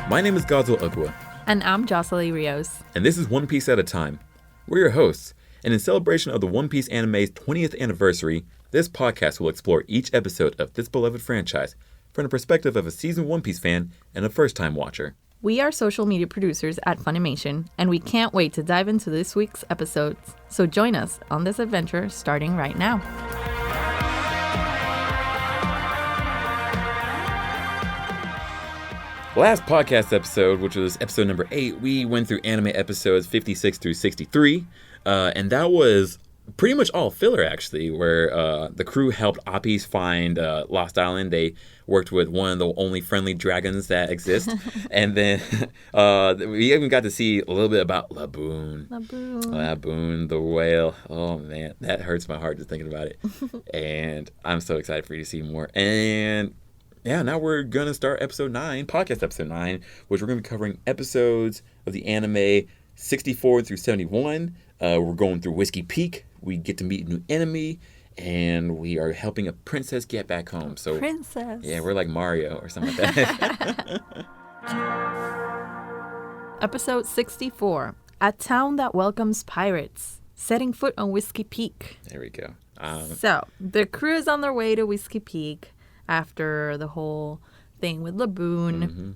My name is Godswill Ugwa. And I'm Josellie Rios. And this is One Piece at a Time. We're your hosts, and in celebration of the One Piece anime's 20th anniversary, this podcast will explore each episode of this beloved franchise from the perspective of a seasoned One Piece fan and a first-time watcher. We are social media producers at Funimation, and we can't wait to dive into this week's episodes. So join us on this adventure starting right now. Last podcast episode, which was episode number 8, we went through anime episodes 56 through 63, and that was pretty much all filler, actually, where the crew helped Appice find Lost Island. They worked with one of the only friendly dragons that exist, and then we even got to see a little bit about Laboon. Laboon, the whale. Oh, man, that hurts my heart just thinking about it, and I'm so excited for you to see more. And yeah, now we're going to start podcast episode 9, which we're going to be covering episodes of the anime 64 through 71. We're going through Whiskey Peak. We get to meet a new enemy, and we are helping a princess get back home. So Princess. Yeah, we're like Mario or something like that. Episode 64, A Town That Welcomes Pirates, setting foot on Whiskey Peak. There we go. So the crew is on their way to Whiskey Peak after the whole thing with Laboon. Mm-hmm.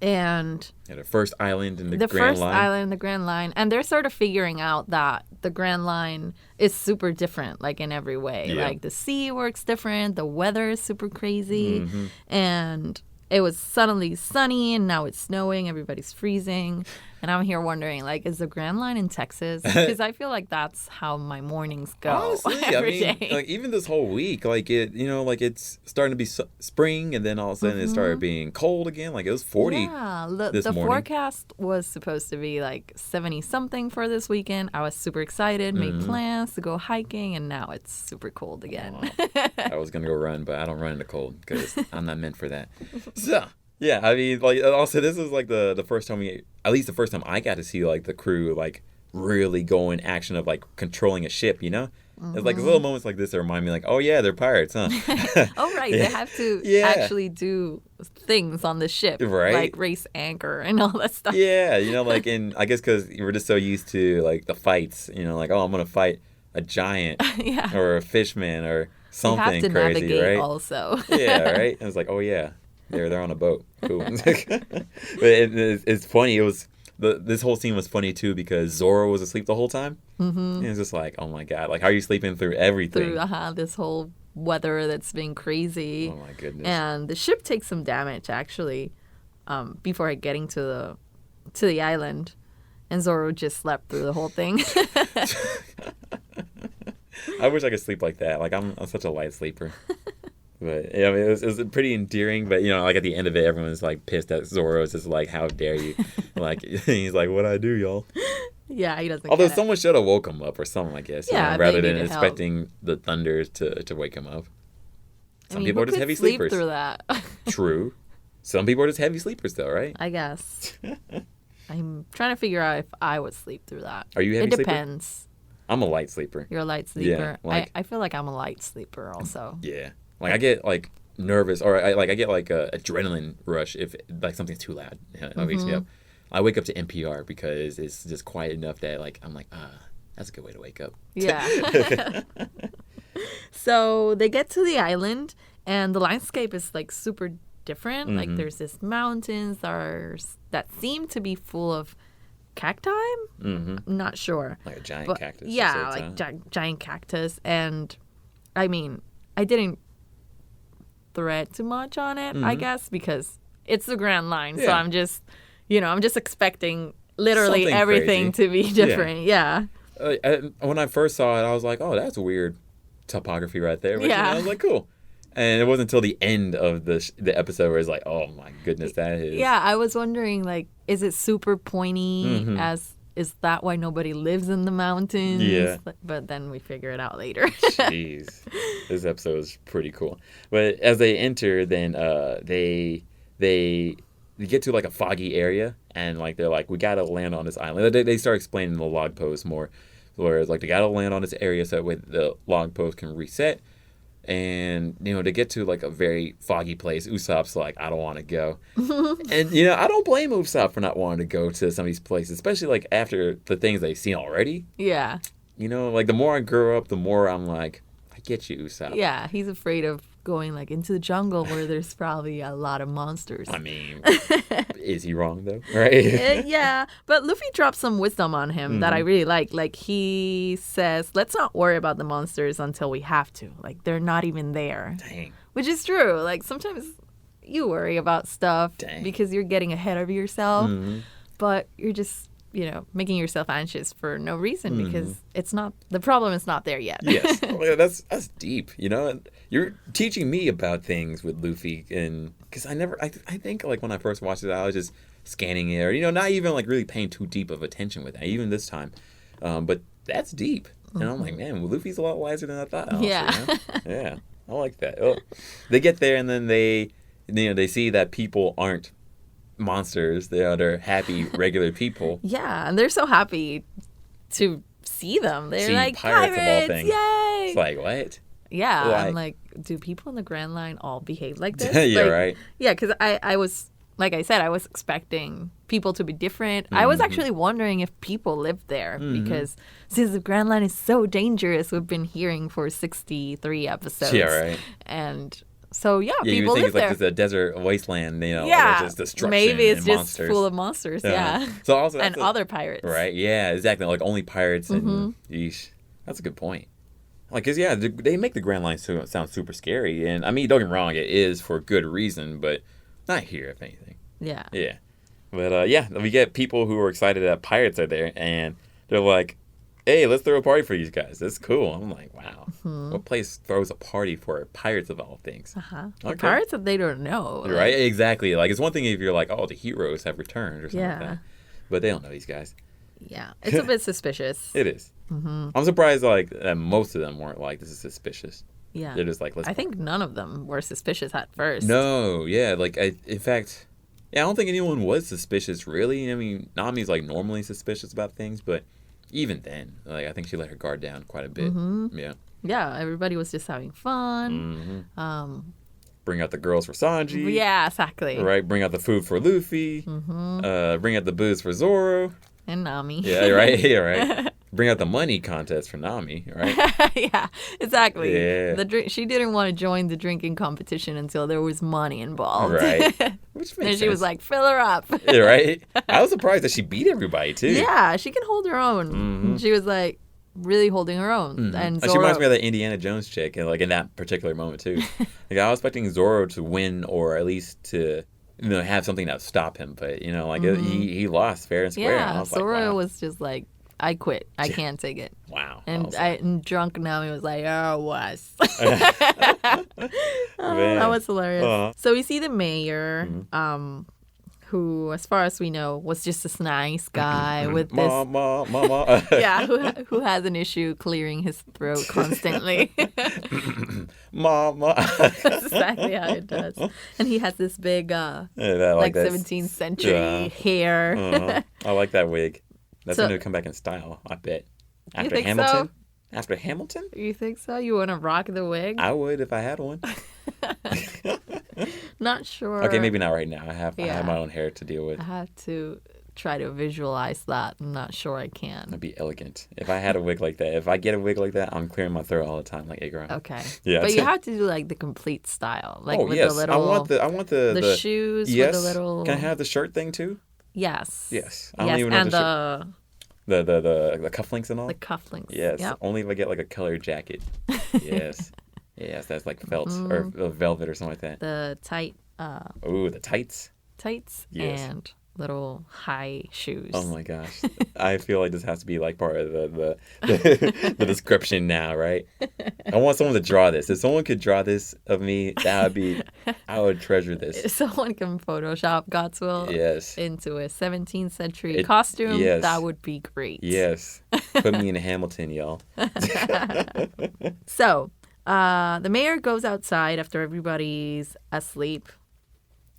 And the first island in the Grand first Line. island in the Grand Line. And they're sort of figuring out that the Grand Line is super different, like in every way. Yeah. Like the sea works different, the weather is super crazy. Mm-hmm. And it was suddenly sunny and now it's snowing, everybody's freezing. And I'm here wondering, like, is the Grand Line in Texas? Because I feel like that's how my mornings go. Honestly, every day. Like even this whole week, like it's starting to be spring, and then all of a sudden it started being cold again. Like it was 40 Yeah, this the morning. forecast was supposed to be like 70 something for this weekend. I was super excited, made plans to go hiking, and now it's super cold again. I was gonna go run, but I don't run in the cold because I'm not meant for that. So yeah, I mean, like also this is like the first time at least the first time I got to see like the crew like really go in action of like controlling a ship. You know, it's like little moments like this that remind me like, oh yeah, they're pirates, huh? Oh right, Yeah. they have to Yeah. actually do things on the ship, Right? Like race anchor and all that stuff. Yeah, like I guess because we're just so used to like the fights. Like, oh, I'm gonna fight a giant Yeah. or a fishman or something you have to crazy, navigate right? also. Yeah, right. And it's like, oh yeah, they're on a boat. Cool. But it's funny. It was this whole scene was funny too because Zoro was asleep the whole time. Mm-hmm. And it's just like, oh my god, like how are you sleeping through everything? Through this whole weather that's been crazy. Oh my goodness. And the ship takes some damage actually, before getting to the island, and Zoro just slept through the whole thing. I wish I could sleep like that. Like I'm such a light sleeper. But yeah, I mean, it was pretty endearing. But like at the end of it, everyone's like pissed at Zoro. It's just like, how dare you? Like he's like, what'd I do, y'all? Yeah, he doesn't. Although get it. someone should have woke him up or something, I guess. Yeah, rather they than needed expecting the thunders to wake him up. Some people who are just could heavy sleep sleepers. through that. True. Some people are just heavy sleepers, though, right? I guess. I'm trying to figure out if I would sleep through that. Are you a heavy It sleeper? depends. I'm a light sleeper. You're a light sleeper. like- I feel like I'm a light sleeper also. Yeah. Like I get like nervous or I get like a adrenaline rush if like something's too loud. It wakes me up. I wake up to NPR because it's just quiet enough that like I'm like, that's a good way to wake up. Yeah. So they get to the island and the landscape is like super different. Mm-hmm. Like there's this mountains that seem to be full of cacti. Mm-hmm. I'm not sure. Like a giant But cactus. yeah, like giant cactus. And I mean, I didn't thread too much on it, I guess, because it's the Grand Line. So Yeah. I'm just, I'm just expecting literally Something everything crazy. to be different. Yeah. When I first saw it, I was like, oh, that's weird topography right there. But, Yeah. I was like, cool. And it wasn't until the end of the episode where it's like, oh my goodness, that is. Yeah, I was wondering, like, is it super pointy? Is that why nobody lives in the mountains? Yeah. But then we figure it out later. Jeez, this episode is pretty cool. But as they enter, then they get to like a foggy area, and like they're like, we gotta land on this island. They start explaining the log post more, whereas like they gotta land on this area so that way the log post can reset. And, to get to, like, a very foggy place, Usopp's like, I don't want to go. And, I don't blame Usopp for not wanting to go to some of these places, especially, like, after the things they've seen already. Yeah. Like, the more I grow up, the more I'm like, I get you, Usopp. Yeah, he's afraid of going, like, into the jungle where there's probably a lot of monsters. I mean, is he wrong, though? Right? Yeah, but Luffy dropped some wisdom on him that I really like. Like, he says, let's not worry about the monsters until we have to. Like, they're not even there. Dang. Which is true. Like, sometimes you worry about stuff because you're getting ahead of yourself. But you're just, making yourself anxious for no reason because the problem is not there yet. Yes. That's deep, And you're teaching me about things with Luffy, and because I think, like, when I first watched it, I was just scanning it, or, not even, like, really paying too deep of attention with it, even this time. But that's deep. And I'm like, man, Luffy's a lot wiser than I thought. Honestly, Yeah. Yeah. I like that. Oh, they get there, and then they see that people aren't monsters. They're happy, regular people. Yeah, and they're so happy to see them. They're like, pirates of all things. Yay! It's like, what? Yeah, Like, I'm like, do people in the Grand Line all behave like this? Yeah, like, right. Yeah, because I was, like I said, I was expecting people to be different. I was actually wondering if people lived there because since the Grand Line is so dangerous, we've been hearing for 63 episodes. Yeah, right. And so, yeah, you people think live it's like there. just a desert wasteland, Yeah, just destruction. maybe it's and just monsters. full of monsters, yeah. So also and other pirates. Right, yeah, exactly. Like, only pirates and yeesh. That's a good point. Like, because, yeah, they make the Grand Line sound super scary. And, I mean, don't get me wrong, it is for good reason, but not here, if anything. Yeah. Yeah. But, yeah, we get people who are excited that pirates are there, and they're like, hey, let's throw a party for these guys. That's cool. I'm like, wow. What place throws a party for pirates of all things? The pirates that they don't know. Like, right? Exactly. Like, it's one thing if you're like, oh, the heroes have returned or something like that. But they don't know these guys. Yeah. It's a bit suspicious. It is. I'm surprised, like, that most of them weren't like, this is suspicious. Yeah. They're just like, let's I think none of them were suspicious at first. No, yeah. Like, in fact, yeah, I don't think anyone was suspicious, really. I mean, Nami's, like, normally suspicious about things, but even then, like, I think she let her guard down quite a bit. Yeah. Yeah, everybody was just having fun. Bring out the girls for Sanji. Yeah, exactly. Right? Bring out the food for Luffy. Bring out the booze for Zoro. And Nami. Yeah, right? Yeah, right. Bring out the money contest for Nami, right? Yeah, exactly. Yeah. She didn't want to join the drinking competition until there was money involved. Right. Which makes And she sense. was like, fill her up. Yeah, right? I was surprised that she beat everybody, too. Yeah, she can hold her own. She was like really holding her own. And Zoro... She reminds me of that Indiana Jones chick, and like in that particular moment, too. Like, I was expecting Zoro to win, or at least to... have something that would stop him, but he lost fair and square. Yeah, and I was Zoro like, wow. was just like, I quit. I can't take it. Wow. And drunk Nami was like, oh, was. Man. That was hilarious. So we see the mayor, who, as far as we know, was just this nice guy with this... Mama. Yeah, who has an issue clearing his throat constantly. Mama. That's exactly how it does. And he has this big, like 17th century hair. I like that wig. That's So- going to come back in style, I bet. After think Hamilton? so? After Hamilton? You think so? You want to rock the wig? I would if I had one. Not sure. Okay, maybe not right now. I have Yeah. my own hair to deal with. I have to try to visualize that. I'm not sure I can. That'd be elegant. If I had a wig like that, if I get a wig like that, I'm clearing my throat all the time, like Igaram. Okay. Yeah. But you have to do like the complete style, like with yes. the little. I want the shoes yes. with the little. Can I have the shirt thing too? Yes. Yes. I don't even know and the cufflinks and all. the cufflinks. Yes. Yep. Only if I get like a colored jacket. Yes. Yes, that's like felt or velvet or something like that. The tight. Ooh, the tights. Tights Yes. and little high shoes. Oh my gosh. I feel like this has to be like part of the description now, right? I want someone to draw this. If someone could draw this of me, I would treasure this. If someone can Photoshop Godswill Yes. into a 17th century costume, yes. that would be great. Yes. Put me in Hamilton, y'all. So, the mayor goes outside after everybody's asleep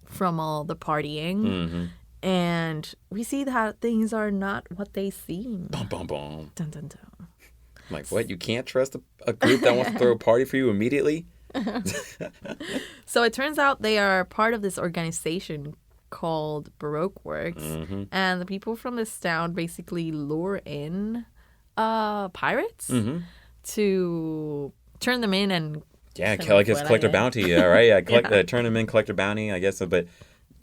from all the partying. And we see that things are not what they seem. Bum, bum, bum. Dun, dun, dun. Like, what? You can't trust a group that wants to throw a party for you immediately? So it turns out they are part of this organization called Baroque Works. And the people from this town basically lure in pirates to turn them in and collect a bounty, right? Yeah, turn them in, collect a bounty, I guess. But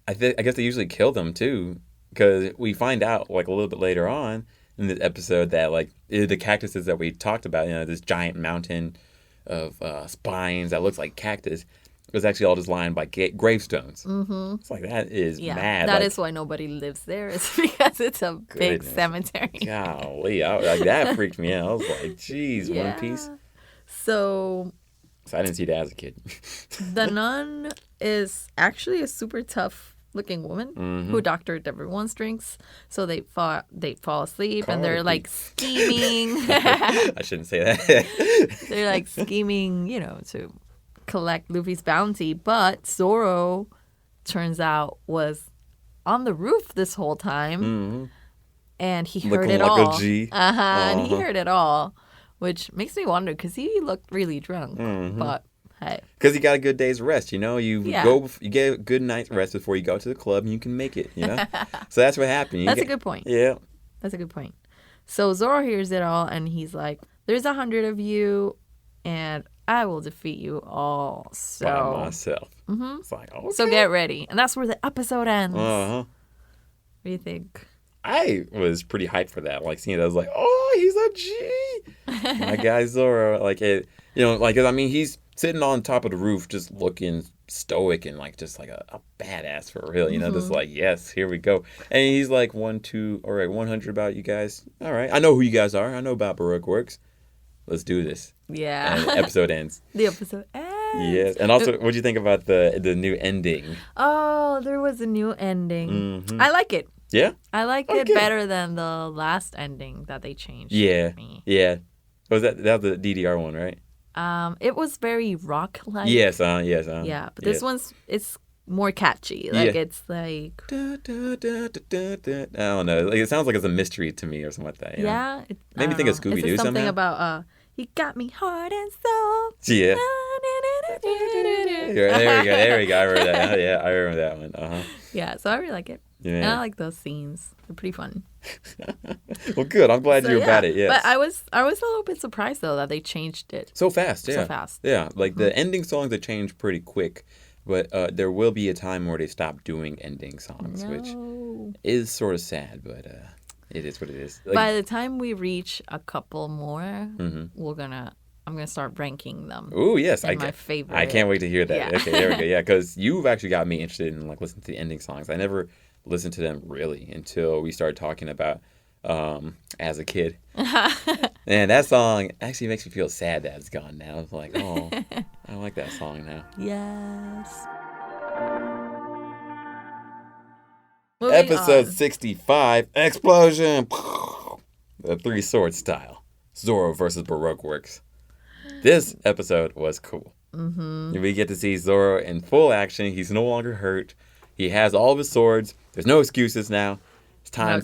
I guess they usually kill them too, because we find out like a little bit later on in this episode that like the cactuses that we talked about, this giant mountain of spines that looks like cactus, was actually all just lined by gravestones. It's like, that is mad. That is why nobody lives there. It's because it's a big cemetery. Golly, that freaked me out. I was like, geez, One Piece. So I didn't see that as a kid. The nun is actually a super tough looking woman who doctored everyone's drinks. So they fall asleep and they're like scheming. I shouldn't say that. They're like scheming, to collect Luffy's bounty. But Zoro, turns out, was on the roof this whole time. And he heard it all. Like a G. And he heard it all. Which makes me wonder, because he looked really drunk. But hey, because you got a good day's rest. You get a good night's rest before you go to the club, and you can make it. So that's what happened. That's a good point. Yeah, that's a good point. So Zoro hears it all, and he's like, "There's 100 of you, and I will defeat you all." So by myself. It's like, okay. So get ready, and that's where the episode ends. What do you think? I was pretty hyped for that. Like, seeing it, I was like, "Oh, he's a G." My guy Zoro, he's sitting on top of the roof, just looking stoic and just like a badass for real. Just like, yes, here we go. And he's like, 100 about you guys. All right, I know who you guys are. I know about Baroque Works. Let's do this. Yeah. And the episode ends. The episode ends. Yes. And also, what do you think about the new ending? Oh, there was a new ending. I like it. Yeah? I like it better than the last ending that they changed. Yeah. For me. Yeah. Was that was the DDR one, right? It was very rock-like. Yes. Yeah, but this one's, it's more catchy. It's like... I don't know. Like, it sounds like it's a mystery to me or something like that. Yeah. Made me think of Scooby-Doo somehow. Something about, you got me heart and soul. Yeah. There we go. I remember that. Yeah, I remember that one. Yeah, so I really like it. Yeah. And I like those scenes. They're pretty fun. Well, good. I'm glad you're about it. Yes. But I was a little bit surprised though that they changed it so fast. Yeah. So fast. Yeah, like the ending songs they changed pretty quick, but there will be a time where they stop doing ending songs, which is sort of sad. But it is what it is. Like, by the time we reach a couple more, I'm gonna start ranking them. Oh yes, my favorite. I can't wait to hear that. Yeah. Okay, there we go. Yeah, because you've actually got me interested in listening to the ending songs. I never listened to them really until we started talking about As a Kid. And that song actually makes me feel sad that it's gone now. It's like, oh, I like that song now. Yes. Episode 65, Explosion! The Three Sword Style. Zoro versus Baroque Works. This episode was cool. We get to see Zoro in full action. He's no longer hurt. He has all of his swords. There's no excuses now. Now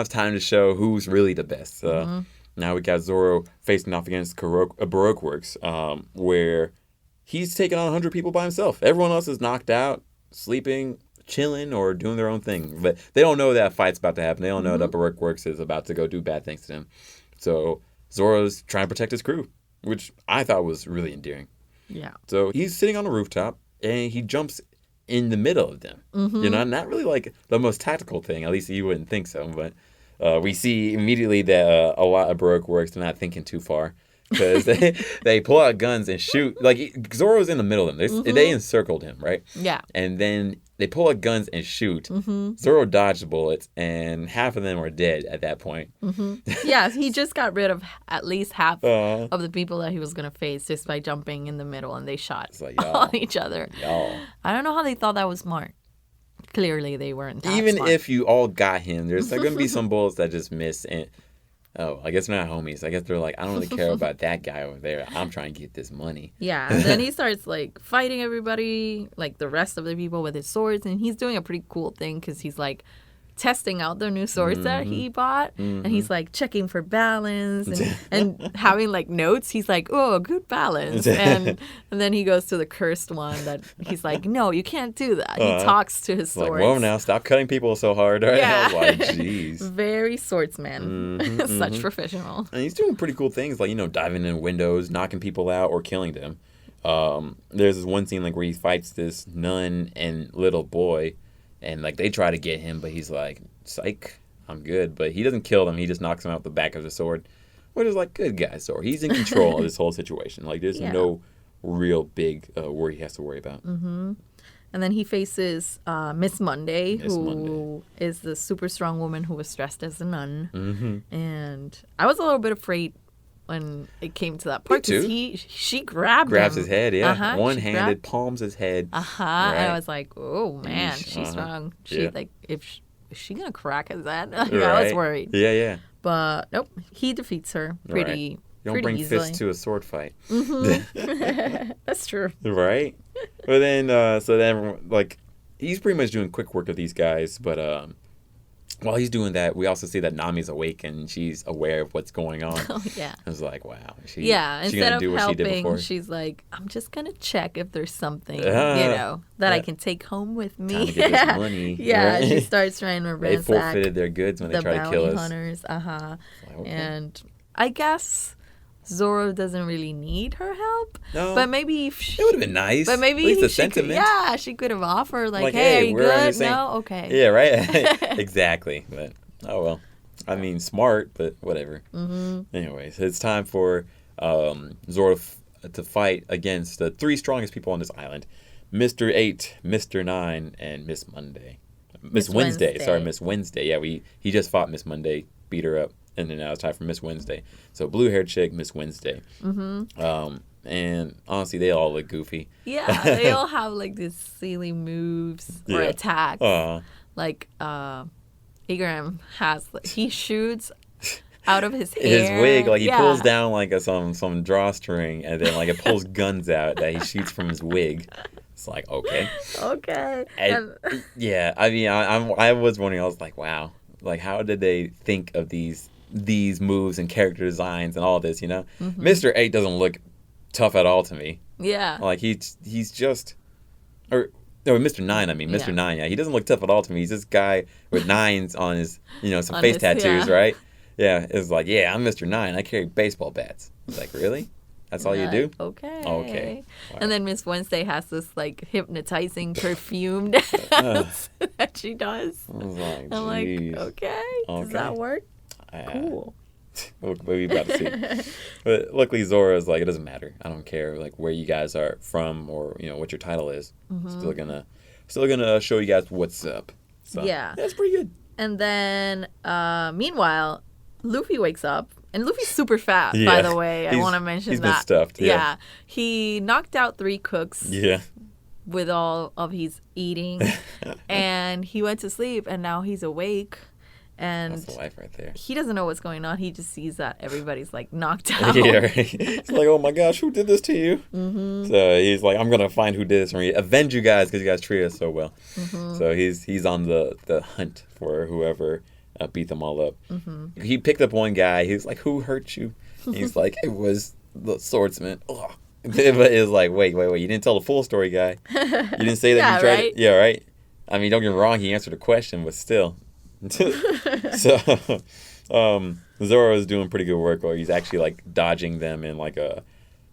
it's time to show who's really the best. Now we got Zoro facing off against Baroque Works, where he's taking on 100 people by himself. Everyone else is knocked out, sleeping, chilling, or doing their own thing. But they don't know that a fight's about to happen. They don't know that Baroque Works is about to go do bad things to them. So Zoro's trying to protect his crew, which I thought was really endearing. Yeah. So he's sitting on a rooftop, and he jumps in the middle of them. Not really like the most tactical thing. At least you wouldn't think so. But we see immediately that a lot of Baroque Works, they're not thinking too far. Because they pull out guns and shoot. Like, Zoro's in the middle of them. They encircled him, right? Yeah. And then they pull out guns and shoot. Zoro dodged bullets, and half of them are dead at that point. Yeah, he just got rid of at least half of the people that he was going to face just by jumping in the middle, and they shot on each other. I don't know how they thought that was smart. Clearly, they weren't that Even smart. if you all got him, there's going to be some bullets that just miss, and... Oh, I guess they're not homies. I guess they're like, I don't really care about that guy over there. I'm trying to get this money. Yeah, and then he starts like fighting everybody, like the rest of the people with his swords, and he's doing a pretty cool thing because he's like testing out the new swords that he bought, and he's like checking for balance and having like notes. He's like, oh, good balance, and then he goes to the cursed one that he's like, no, you can't do that. He talks to his swords. Like, whoa, now stop cutting people so hard. Right? Yeah. I was like, jeez. Very swordsman. Such professional. And he's doing pretty cool things, like, diving in windows, knocking people out, or killing them. There's this one scene like where he fights this nun and little boy, and like they try to get him, but he's like, psych, I'm good. But he doesn't kill them. He just knocks them out the back of the sword, which is like, good guy, sword. He's in control of this whole situation. Like, there's no real big worry he has to worry about. And then he faces Miss Monday, who is the super strong woman who was dressed as a nun. And I was a little bit afraid when it came to that part, because she grabs his head, one-handed, palms his head. Right. And I was like, oh man, she's strong. She like, is she gonna crack his head? Like, I was worried. Yeah. But nope, he defeats her pretty. You don't bring easily. fists to a sword fight. That's true. Right. But then, so then, like, he's pretty much doing quick work of these guys, but while he's doing that, we also see that Nami's awake and she's aware of what's going on. Oh, yeah. I was like, wow. She instead gonna of do what helping, she did before? she's like, I'm just going to check if there's something, that I can take home with me. Time to get this money. Right? She starts trying to ransack. They forfeited their goods when they tried to kill us. Hunters. Like, okay. And I guess Zoro doesn't really need her help. No. But maybe it would have been nice. But maybe at least the sentiment. She could have offered like, hey, are you we're good? No, okay. Yeah, right. Exactly. But oh well. I mean, smart, but whatever. Anyways, it's time for Zoro to fight against the 3 strongest people on this island: Mr. 8, Mr. 9, and Miss Monday. Miss Wednesday. Sorry, Miss Wednesday. Yeah, he just fought Miss Monday, beat her up. And then now it's time for Miss Wednesday. So blue-haired chick, Miss Wednesday. And honestly, they all look goofy. Yeah, they all have like these silly moves or attacks. Like Igaram has, he shoots out of his hair. His wig, like he pulls down like some drawstring, and then like it pulls guns out that he shoots from his wig. It's like, okay. And, yeah, I mean, I was wondering. I was like, wow, like how did they think of these moves and character designs and all this, Mr. 8 doesn't look tough at all to me. Yeah. Like he's just, Mr. 9, I mean. Mr. 9, he doesn't look tough at all to me. He's this guy with 9s on his, some face tattoos, right? Yeah, it's like, I'm Mr. 9. I carry baseball bats. It's like, really? That's all you do? Okay. Wow. And then Miss Wednesday has this like hypnotizing perfume dance that she does. I was like, I'm like, okay, does that work? Cool. What are we about to see? But luckily Zoro's like, it doesn't matter. I don't care like where you guys are from or what your title is. Still gonna show you guys what's up. So, that's pretty good. And then meanwhile, Luffy wakes up. And Luffy's super fat, by the way. I want to mention he's that. Been stuffed. Yeah. He knocked out 3 cooks. Yeah. With all of his eating. And he went to sleep, and now he's awake. And that's the life right there. He doesn't know what's going on. He just sees that everybody's like knocked out. Yeah, right. It's like, oh my gosh, who did this to you? So he's like, I'm gonna find who did this, and avenge you guys because you guys treat us so well. So he's on the hunt for whoever beat them all up. He picked up one guy. He's like, who hurt you? He's like, it was the swordsman. Ugh. But it was like, wait, you didn't tell the full story, guy. You didn't say that you tried right? Yeah, right. I mean, don't get me wrong, he answered a question, but still. So Zoro is doing pretty good work, or he's actually like dodging them and like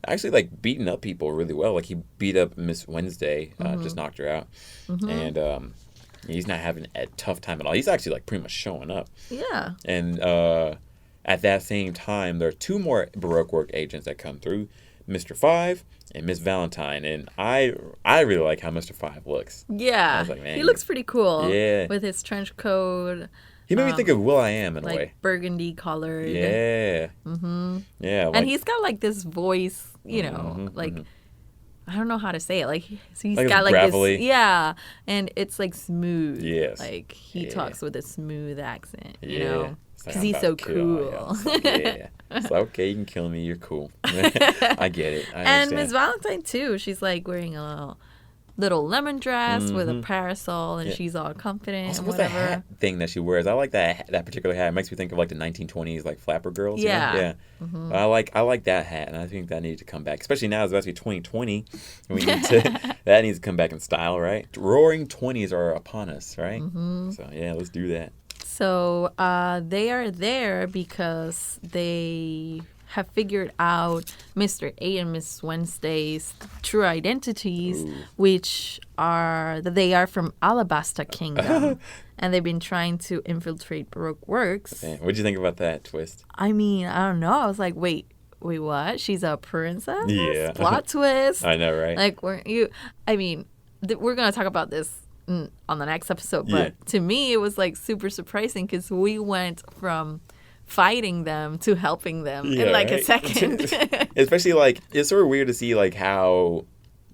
actually like beating up people really well. Like he beat up Miss Wednesday, just knocked her out. And he's not having a tough time at all. He's actually like pretty much showing up. Yeah. And at that same time, there are 2 more Baroque Work agents that come through, Mr. 5 and Miss Valentine. And I really like how Mr. 5 looks. Yeah. I was like, man, he looks pretty cool. Yeah. With his trench coat. He made me think of Will.I.am in a way. Like burgundy colored. Yeah. Yeah. Like, and he's got like this voice, like... I don't know how to say it. Like he's like got like gravelly. this, and it's like smooth. Yes. Like he talks with a smooth accent, because he's so cool. It's like, okay, you can kill me. You're cool. I get it. I and Miss Valentine too. She's like wearing a little lemon dress with a parasol, and she's all confident also, and what's whatever. that hat thing that she wears? I like that particular hat. It makes me think of like the 1920s like flapper girls. Yeah. You know? Yeah. I like that hat, and I think that needs to come back, especially now it's about to be 2020. We need to that needs to come back in style, right? Roaring 20s are upon us, right? So yeah, let's do that. So they are there because they have figured out Mr. 8 and Miss Wednesday's true identities, which are that they are from Alabasta Kingdom. And they've been trying to infiltrate Baroque Works. Man, what'd you think about that twist? I mean, I don't know. I was like, wait, what? She's a princess? Yeah. Plot twist. I know, right? Like, weren't you? I mean, we're going to talk about this on the next episode. But to me, it was like super surprising because we went from fighting them to helping them in like a second. Especially like it's sort of weird to see like how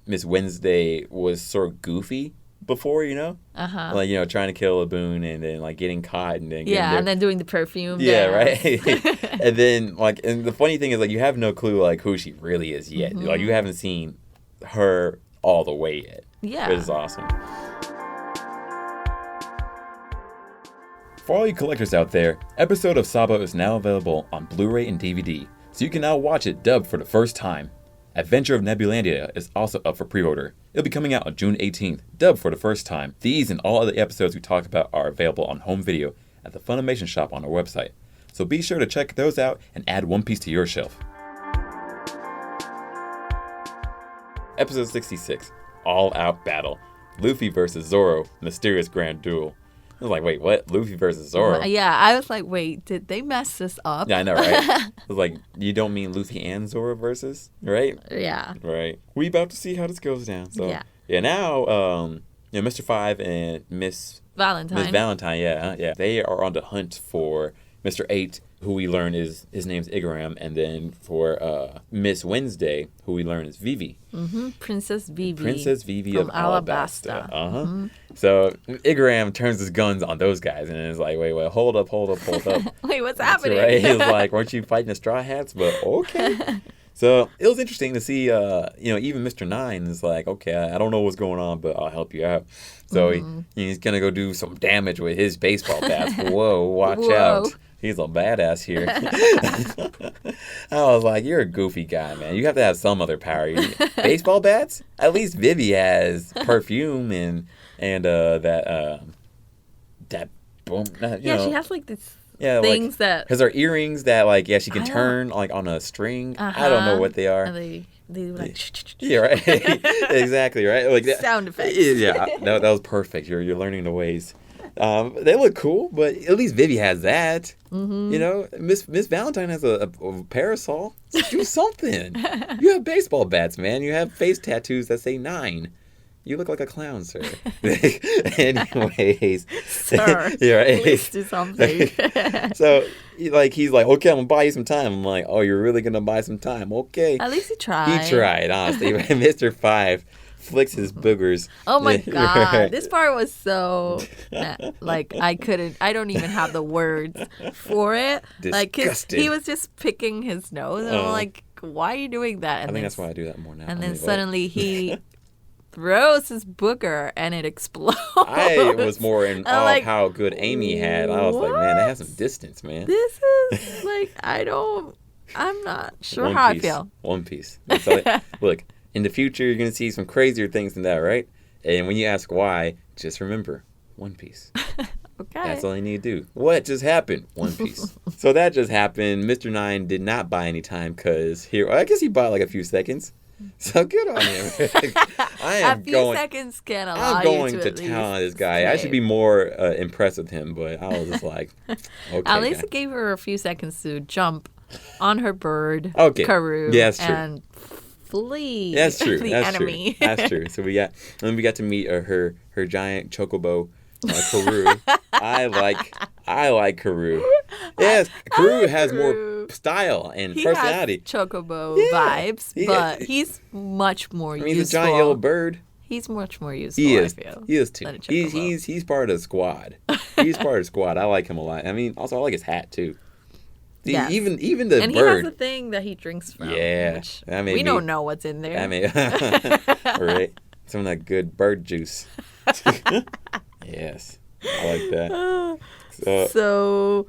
Miss Wednesday was sort of goofy before, you know? Like, you know, trying to kill a boon and then like getting caught and then and then doing the perfume. Yeah, right. And then like, and the funny thing is like you have no clue like who she really is yet. Like you haven't seen her all the way yet. Yeah. Which is awesome. For all you collectors out there, episode of Sabo is now available on Blu-ray and DVD, so you can now watch it dubbed for the first time. Adventure of Nebulandia is also up for pre-order. It'll be coming out on June 18th, dubbed for the first time. These and all other episodes we talked about are available on home video at the Funimation shop on our website, so be sure to check those out and add One Piece to your shelf. Episode 66, All Out Battle. Luffy versus Zoro, Mysterious Grand Duel. I was like, wait, what? Luffy versus Zoro? Yeah, I was like, wait, did they mess this up? Yeah, I know, right? I was like, you don't mean Luffy and Zoro versus, right? Yeah. Right. We about to see how this goes down. So yeah, now, you know, Mr. 5 and Miss Valentine, yeah. They are on the hunt for Mr. 8, who we learn is his name's Igaram, and then for Miss Wednesday, who we learn is Vivi. Princess Vivi. Princess Vivi of Alabasta. Mm-hmm. So Igaram turns his guns on those guys, and it's like, wait, hold up. Wait, what's happening? Right? He's like, weren't you fighting the Straw Hats? But okay. So it was interesting to see, you know, even Mr. 9 is like, okay, I don't know what's going on, but I'll help you out. So he's going to go do some damage with his baseball bats. Whoa, watch out. He's a badass here. I was like, you're a goofy guy, man. You have to have some other power. Baseball bats? At least Vivi has perfume and that boom. She has like this like, things that because her earrings that like she can turn like on a string. I don't know what they are. And they like yeah, right. Exactly, right. Like sound effects. Yeah, that was perfect. You're learning the ways. They look cool, but at least Vivi has that. You know, Miss Valentine has a parasol. Do something. You have baseball bats, man. You have face tattoos that say 9. You look like a clown, sir. Anyways. Sir, right. Please do something. So, he's like, okay, I'm going to buy you some time. I'm like, oh, you're really going to buy some time? Okay. At least he tried. He tried, honestly. Mr. 5 flicks his boogers. Oh my God. This part was so, like, I don't even have the words for it. Disgusting. Like, 'cause he was just picking his nose. And I'm like, why are you doing that? And I think that's why I do that more now. And then suddenly he throws his booger and it explodes. I was more in awe like, of how good Amy had. I was like, man, that has some distance, man. This is like, I'm not sure how I feel. One Piece. So, look, in the future, you're going to see some crazier things than that, right? And when you ask why, just remember, One Piece. Okay. That's all you need to do. What just happened? One Piece. So that just happened. Mr. 9 did not buy any time because I guess he bought like a few seconds. So good on him. A few seconds can allow I'm going you to town on this guy. I should be more impressed with him, but I was just like, okay. At least it gave her a few seconds to jump on her bird, Karoo, and flee. That's true. The That's enemy. True. That's true. So we got to meet her giant chocobo, Karoo. I like Karoo. Yes, Karoo has more style and personality. He has chocobo vibes, but he's much more useful. He's a giant yellow bird. He's much more useful. I feel. He is too. He's part of the squad. He's part of the squad. I like him a lot. I mean, also I like his hat too. Yes. Even the and bird. And he has a thing that he drinks from. Yeah. We don't know what's in there. Right. Some of that good bird juice. Yes. I like that. So,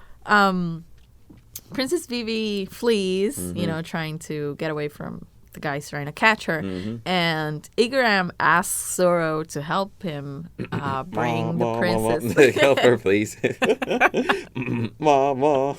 Princess Vivi flees, trying to get away from the guys trying to catch her. And Igaram asks Zoro to help him bring the princess. Help her, please. Mama.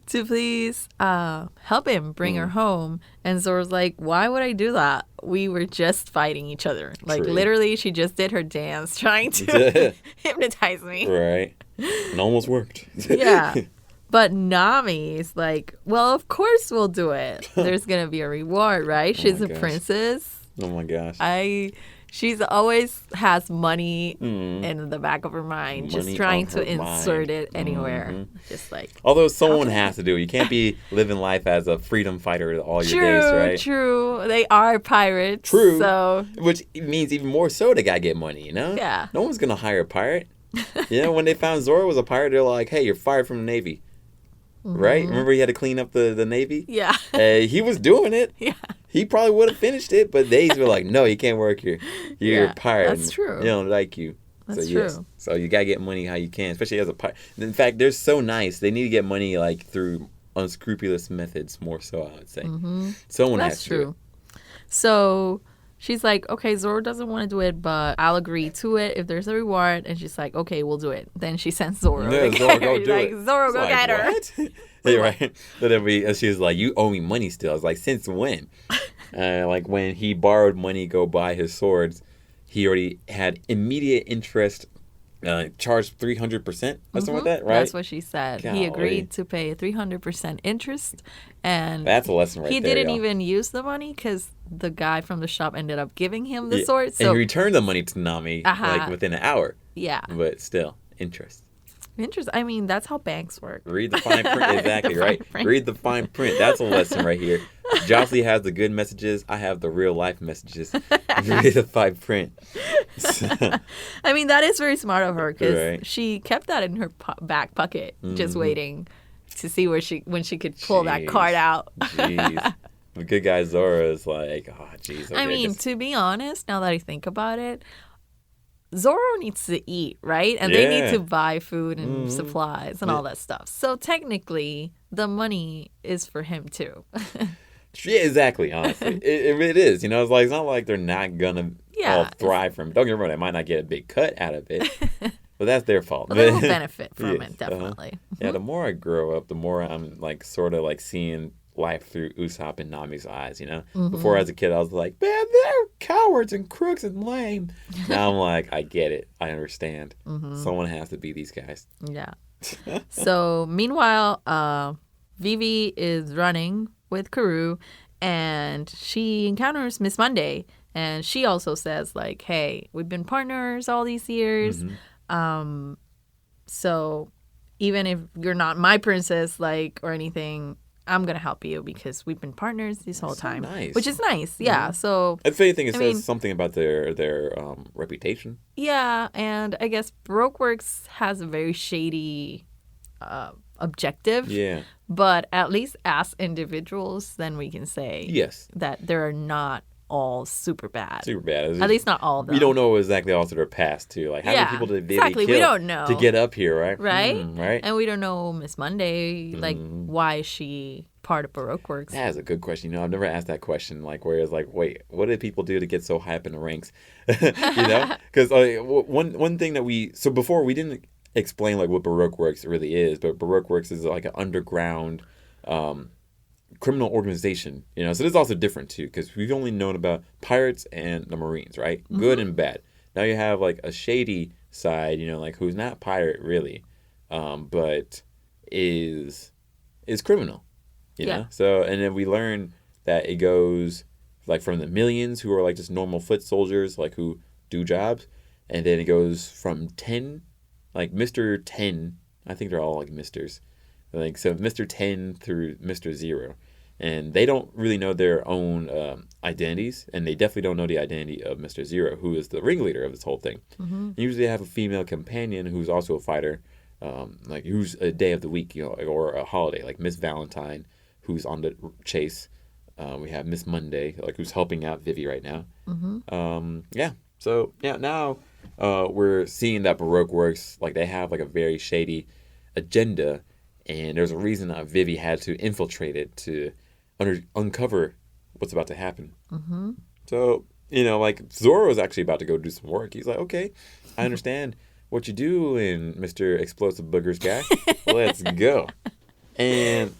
To please help him bring her home. And Zoro's like, why would I do that? We were just fighting each other. Like, literally, she just did her dance trying to hypnotize me. Right. It almost worked. Yeah. But Nami's like, well, of course we'll do it. There's going to be a reward, right? She's a princess. Oh, my gosh. She's always has money in the back of her mind, just trying to insert it anywhere. Just like, although someone has to do it. You can't be living life as a freedom fighter all your days, right? True. They are pirates. True. So, which means even more so they gotta get money, you know? Yeah. No one's gonna hire a pirate. When they found Zoro was a pirate, they're like, hey, you're fired from the Navy. Right? Remember he had to clean up the Navy? Yeah. He was doing it. Yeah. He probably would have finished it, but they were like, no, you can't work here. You're a pirate. That's true. They don't like you. That's true. So you got to get money how you can, especially as a pirate. In fact, they're so nice. They need to get money like through unscrupulous methods more so, I would say. Someone has to do it. So she's like, okay, Zoro doesn't want to do it, but I'll agree to it if there's a reward. And she's like, okay, we'll do it. Then she sends Zoro. Yeah, Zoro, go do it. Zoro, go get her. What? Yeah, right. But then she was like, you owe me money still. I was like, since when? Like when he borrowed money to go buy his swords, he already had immediate interest, charged 300% or something like that, right? That's what she said. Golly. He agreed to pay 300% interest, and that's a lesson right there. He didn't even use the money because the guy from the shop ended up giving him the sword. So and he returned the money to Nami like within an hour. Yeah, but still interest. I mean, that's how banks work. Read the fine print, exactly, right? Read the fine print. That's a lesson right here. Josellie has the good messages. I have the real life messages. Read the fine print. I mean, that is very smart of her because she kept that in her back pocket, just waiting to see when she could pull that card out. Jeez. The good guy Zoro is like, oh, jeez. Okay, I mean, to be honest, now that I think about it, Zoro needs to eat, right? And they need to buy food and supplies and all that stuff. So technically, the money is for him too. Yeah, exactly, honestly. it is. It's like it's not like they're not going to all thrive from it. Don't get me wrong, they might not get a big cut out of it. But that's their fault. Well, they will benefit from it, definitely. Yeah, the more I grow up, the more I'm like sort of like seeing life through Usopp and Nami's eyes, Before as a kid, I was like, man, they're cowards and crooks and lame. Now I'm like, I get it. I understand. Someone has to be these guys. Yeah. So meanwhile, Vivi is running with Karoo and she encounters Miss Monday. And she also says like, hey, we've been partners all these years. So even if you're not my princess, like, or anything, I'm going to help you because we've been partners this whole time. Nice. Which is nice. Yeah. So if anything, it says something about their reputation. Yeah. And I guess Baroque Works has a very shady objective. Yeah. But at least as individuals, then we can say that they're not all super bad. Super bad. At least not all of them. We don't know exactly also their past, too. Like, how many people did Vivi kill we don't know. to get up here, right? Right? Right. And we don't know Miss Monday, like, why is she part of Baroque Works? That is a good question. I've never asked that question, like, where it's like, wait, what did people do to get so high up in the ranks? Because one thing that so before we didn't explain, like, what Baroque Works really is, but Baroque Works is like an underground criminal organization, so this is also different too because we've only known about pirates and the Marines, right? Good and bad. Now you have like a shady side, like who's not pirate really, but is criminal, know. So and then we learn that it goes like from the millions who are like just normal foot soldiers, like who do jobs, and then it goes from 10, like Mr. 10. I think they're all like Misters. Like so, Mr. 10 through Mr. 0, and they don't really know their own identities, and they definitely don't know the identity of Mr. 0, who is the ringleader of this whole thing. Usually, they have a female companion who's also a fighter, like who's a day of the week, or a holiday, like Miss Valentine, who's on the chase. We have Miss Monday, like who's helping out Vivi right now, Yeah. So yeah, now we're seeing that Baroque Works, like they have like a very shady agenda, and there's a reason that Vivi had to infiltrate it to uncover what's about to happen. So, like Zoro is actually about to go do some work. He's like, okay, I understand what you do, and Mr. Explosive Boogers guy, let's go. And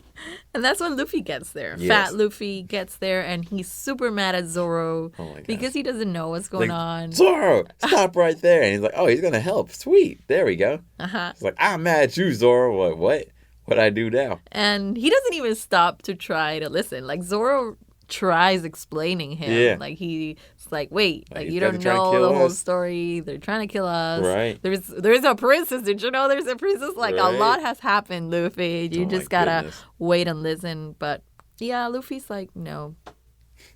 that's when Luffy gets there. Yes. Fat Luffy gets there, and he's super mad at Zoro because he doesn't know what's going on. Zoro, stop right there. And he's like, oh, he's going to help. Sweet. There we go. He's like, I'm mad at you, Zoro. What? What'd I do now? And he doesn't even stop to try to listen. Like, Zoro tries explaining him. Yeah. Like, he's like, wait, like you guys don't are trying to know kill the whole us. story. They're trying to kill us. Right. There's a princess. Did you know there's a princess? Like, a Right. lot has happened, Luffy. You Oh, just my gotta goodness. wait and listen. But yeah, Luffy's like, nope.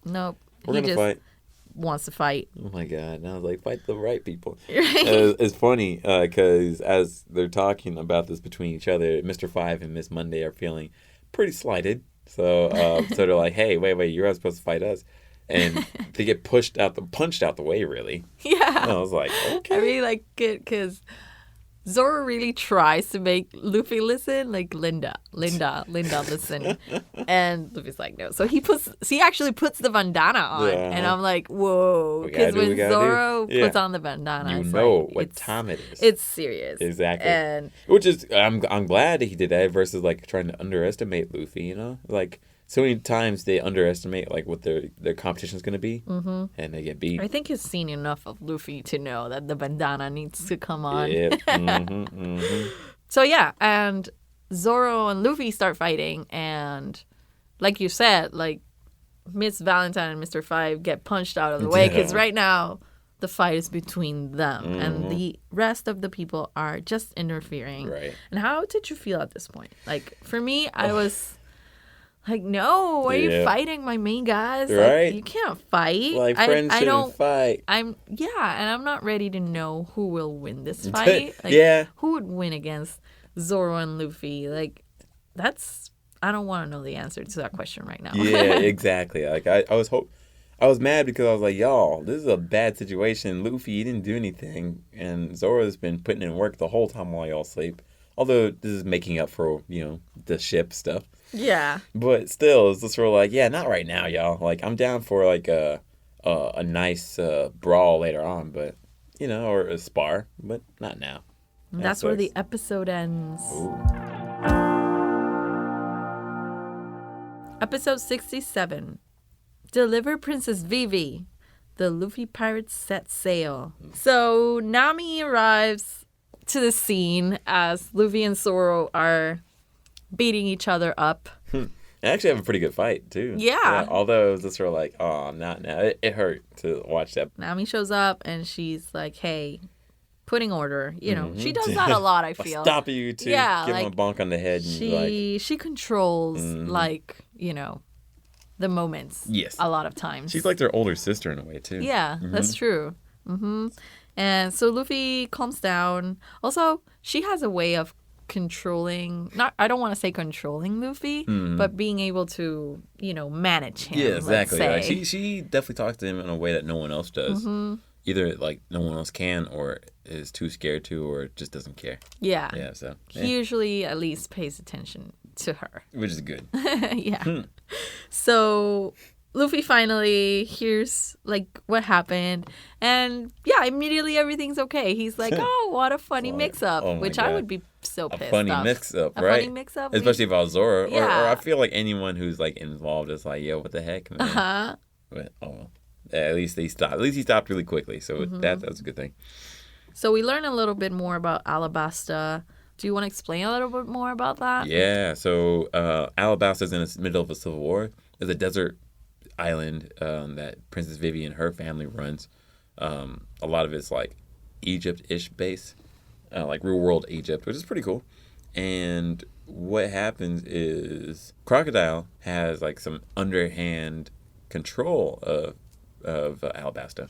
We're He going to just fight. wants to fight. Oh my god! And I was like, fight the right people. Right. It's funny because as they're talking about this between each other, Mr. Five and Miss Monday are feeling pretty slighted. So, so they're like, "Hey, wait! You're not supposed to fight us," and they get punched out the way. Really? Yeah. And I was like, "Okay." I really like it because Zoro really tries to make Luffy listen, like Linda, listen. And Luffy's like, no. So he actually puts the bandana on. Yeah. And I'm like, whoa. We gotta Because do what when we gotta Zoro do. Yeah. puts on the bandana, You it's know like, what time it is. It's serious. Exactly. And Which is, I'm glad that he did that versus like trying to underestimate Luffy. Like so many times they underestimate like what their competition is going to be, and they get beat. I think he's seen enough of Luffy to know that the bandana needs to come on. Yep. So yeah, and Zoro and Luffy start fighting, and like you said, like Miss Valentine and Mr. Five get punched out of the way because right now the fight is between them, and the rest of the people are just interfering. Right. And how did you feel at this point? Like for me, I was like, no, why are you fighting my main guys? Right. Like, you can't fight. Like friends shouldn't fight. And I'm not ready to know who will win this fight. Like, Yeah. who would win against Zoro and Luffy? Like, I don't want to know the answer to that question right now. Yeah, exactly. Like I was mad because I was like, y'all, this is a bad situation. Luffy, he didn't do anything, and Zoro's been putting in work the whole time while y'all sleep. Although this is making up for the ship stuff. Yeah. But still, it's just sort of like, yeah, not right now, y'all. Like, I'm down for like a nice brawl later on, but or a spar, but not now. That's where the episode ends. Ooh. Episode 67. Deliver Princess Vivi. The Luffy pirates set sail. So Nami arrives to the scene as Luffy and Zoro are beating each other up. They actually have a pretty good fight, too. Yeah. Although it was just sort of like, oh, not now. It hurt to watch that. Nami shows up and she's like, hey, putting order. She does that a lot, I feel. Stop you to give him a bonk on the head. And she controls, the moments. Yes. A lot of times. She's like their older sister in a way, too. Yeah, that's true. And so Luffy calms down. Also, she has a way of controlling, I don't want to say controlling Luffy, but being able to, manage him. Yeah, exactly. Let's say. Like she definitely talks to him in a way that no one else does. Either like no one else can, or is too scared to, or just doesn't care. Yeah. Yeah, so. He usually at least pays attention to her. Which is good. Yeah. So Luffy finally hears like what happened, and yeah, immediately everything's okay. He's like, "Oh, what a funny mix-up," oh my which God. I would be so pissed. A funny off. mix-up, A right? funny mix-up, especially if I was Zoro, Yeah. or I feel like anyone who's like involved is like, "Yo, what the heck?" Man? But at least they stopped. At least he stopped really quickly, so that was a good thing. So we learn a little bit more about Alabasta. Do you want to explain a little bit more about that? Yeah. So Alabasta's in the middle of a civil war. There's a desert island that Princess Vivi and her family runs. A lot of it's like Egypt-ish base, like real world Egypt, which is pretty cool. And what happens is Crocodile has like some underhand control of Alabasta.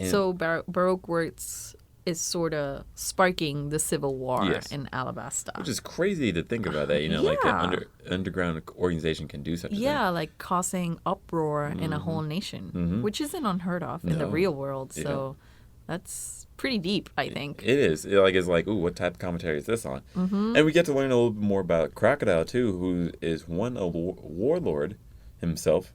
So Baroque Works is sort of sparking the civil war in Alabasta. Which is crazy to think about that, like an underground organization can do such a thing. Yeah, like causing uproar in a whole nation, which isn't unheard of in the real world. So that's pretty deep, I think. It is. It's like, ooh, what type of commentary is this on? And we get to learn a little bit more about Crocodile, too, who is a warlord himself.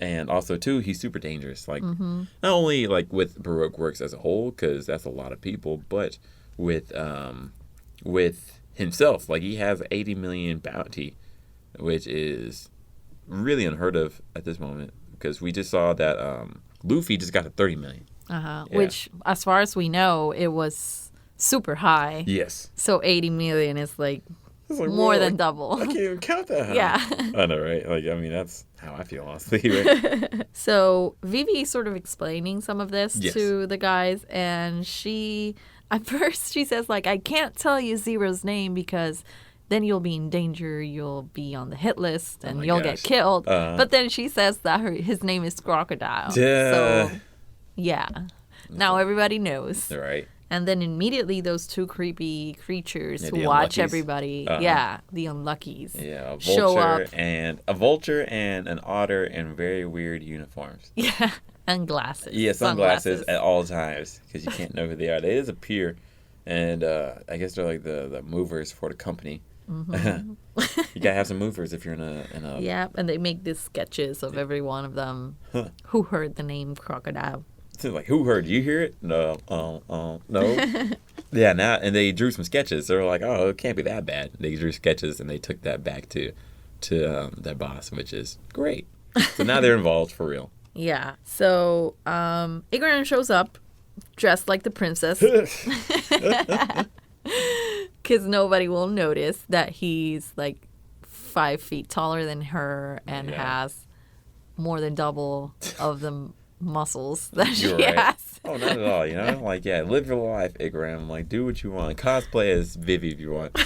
And also, too, he's super dangerous. Like, not only, like, with Baroque Works as a whole, because that's a lot of people, but with himself. Like, he has 80 million bounty, which is really unheard of at this moment. Because we just saw that Luffy just got to 30 million. Yeah. Which, as far as we know, it was super high. Yes. So 80 million is, like more than double. I can't even count that high. Yeah. I know, right? Like, I mean, that's how I feel, honestly. Right? So Vivi sort of explaining some of this to the guys, and at first she says, like, I can't tell you Zero's name because then you'll be in danger, you'll be on the hit list, and you'll get killed. But then she says that his name is Crocodile. Yeah. So, yeah. Now everybody knows. Right. And then immediately those two creepy creatures who watch everybody, the unluckies, show up. A vulture and an otter in very weird uniforms. Yeah, and glasses. Yeah, sunglasses at all times because you can't know who they are. They just appear, and I guess they're like the movers for the company. You gotta have some movers if you're in a. Yeah, and they make these sketches of every one of them who heard the name Crocodile. Like, who heard? You hear it? No. Yeah, now, and they drew some sketches. They were like, oh, it can't be that bad. They drew sketches, and they took that back to their boss, which is great. So now they're involved for real. Yeah. So Igaram shows up dressed like the princess. Because nobody will notice that he's, like, 5 feet taller than her and has more than double of the muscles that she has. Oh, not at all, Like, live your life, Igaram. Like, do what you want. Cosplay as Vivi if you want.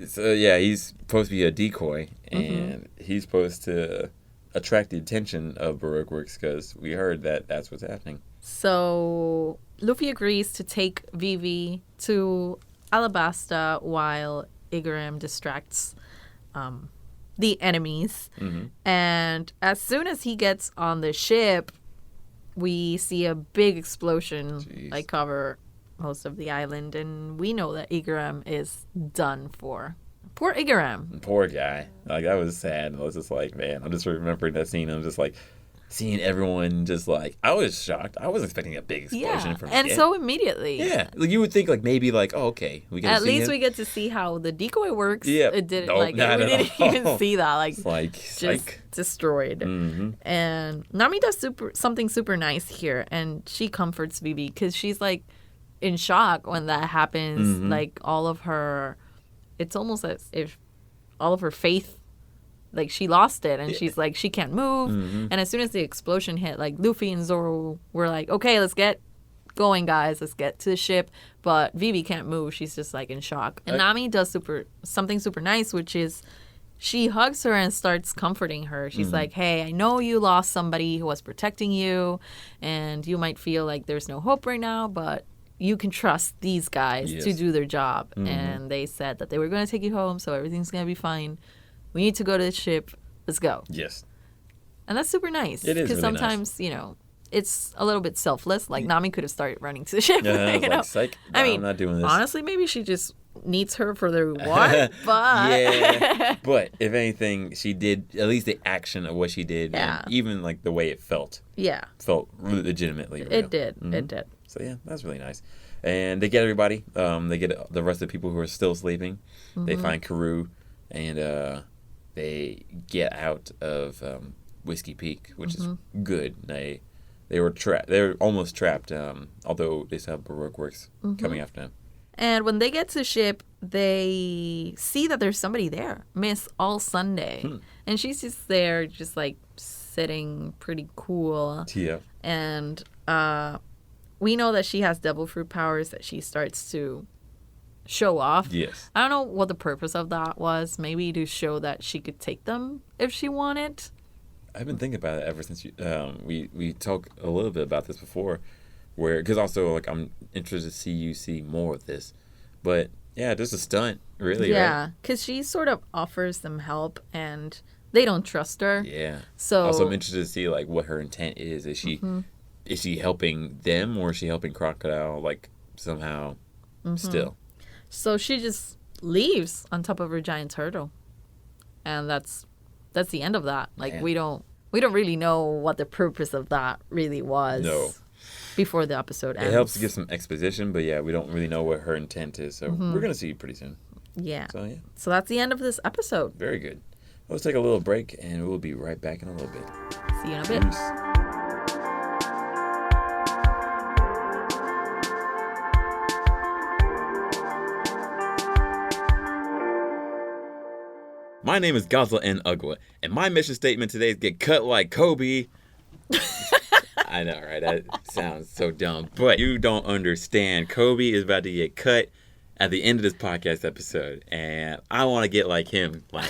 So, he's supposed to be a decoy, and he's supposed to attract the attention of Baroque Works because we heard that that's what's happening. So, Luffy agrees to take Vivi to Alabasta while Igaram distracts the enemies. And as soon as he gets on the ship, we see a big explosion like cover most of the island, and we know that Igaram is done for. Poor Igaram. Poor guy. Like, that was sad. I was just like, man, I'm just remembering that scene. I'm just like, seeing everyone just like, I was shocked. I wasn't expecting a big explosion from and so immediately. Yeah. Like, you would think like maybe like, oh, okay. We At least we get to see how the decoy works. Yeah. It didn't we didn't even see that. Like, it's like just destroyed. And Nami does something super nice here, and she comforts Vivi because she's like in shock when that happens. Like, all of her, it's almost as if all of her faith, like, she lost it, and she's like, she can't move. And as soon as the explosion hit, like, Luffy and Zoro were like, okay, let's get going, guys. Let's get to the ship. But Vivi can't move. She's just, like, in shock. And Nami does something super nice, which is she hugs her and starts comforting her. She's like, hey, I know you lost somebody who was protecting you, and you might feel like there's no hope right now, but you can trust these guys to do their job. And they said that they were going to take you home, so everything's going to be fine. We need to go to the ship. Let's go. Yes. And that's super nice. It is because really sometimes, it's a little bit selfless. Like, Nami could have started running to the ship. Like, psych. No, I mean, I'm not doing this. Honestly, maybe she just needs her for the reward. But yeah. But if anything, she did, at least the action of what she did, and even like the way it felt. Yeah. Felt legitimately real. It did. It did. So yeah, that's really nice. And they get everybody. They get the rest of the people who are still sleeping. They find Karoo, and they get out of Whiskey Peak, which is good. They were trapped. They were almost trapped. Although they still have Baroque Works coming after them. And when they get to the ship, they see that there's somebody there, Miss All Sunday, and she's just there, just like sitting pretty cool. Yeah. And we know that she has devil fruit powers that she starts to show off. Yes. I don't know what the purpose of that was. Maybe to show that she could take them if she wanted. I've been thinking about it ever since we talked a little bit about this before. because also like I'm interested to see you see more of this, but yeah, just a stunt, really. Yeah, right? because she sort of offers them help, and they don't trust her. Yeah. So Also, I'm interested to see like what her intent is. Is she helping them, or is she helping Crocodile like somehow still? So she just leaves on top of her giant turtle, and that's the end of that. Like Man. we don't really know what the purpose of that really was. No. Before the episode ends. It helps to give some exposition, but yeah, we don't really know what her intent is, so we're gonna see pretty soon. Yeah. So yeah, So that's the end of this episode. very good. Let's take a little break, and we'll be right back in a little bit. See you in a bit. Peace. My name is Godswill and Ugwa, and my mission statement today is get cut like Koby. I know, right? That sounds so dumb, but you don't understand. Koby is about to get cut at the end of this podcast episode, and I want to get like him. Like,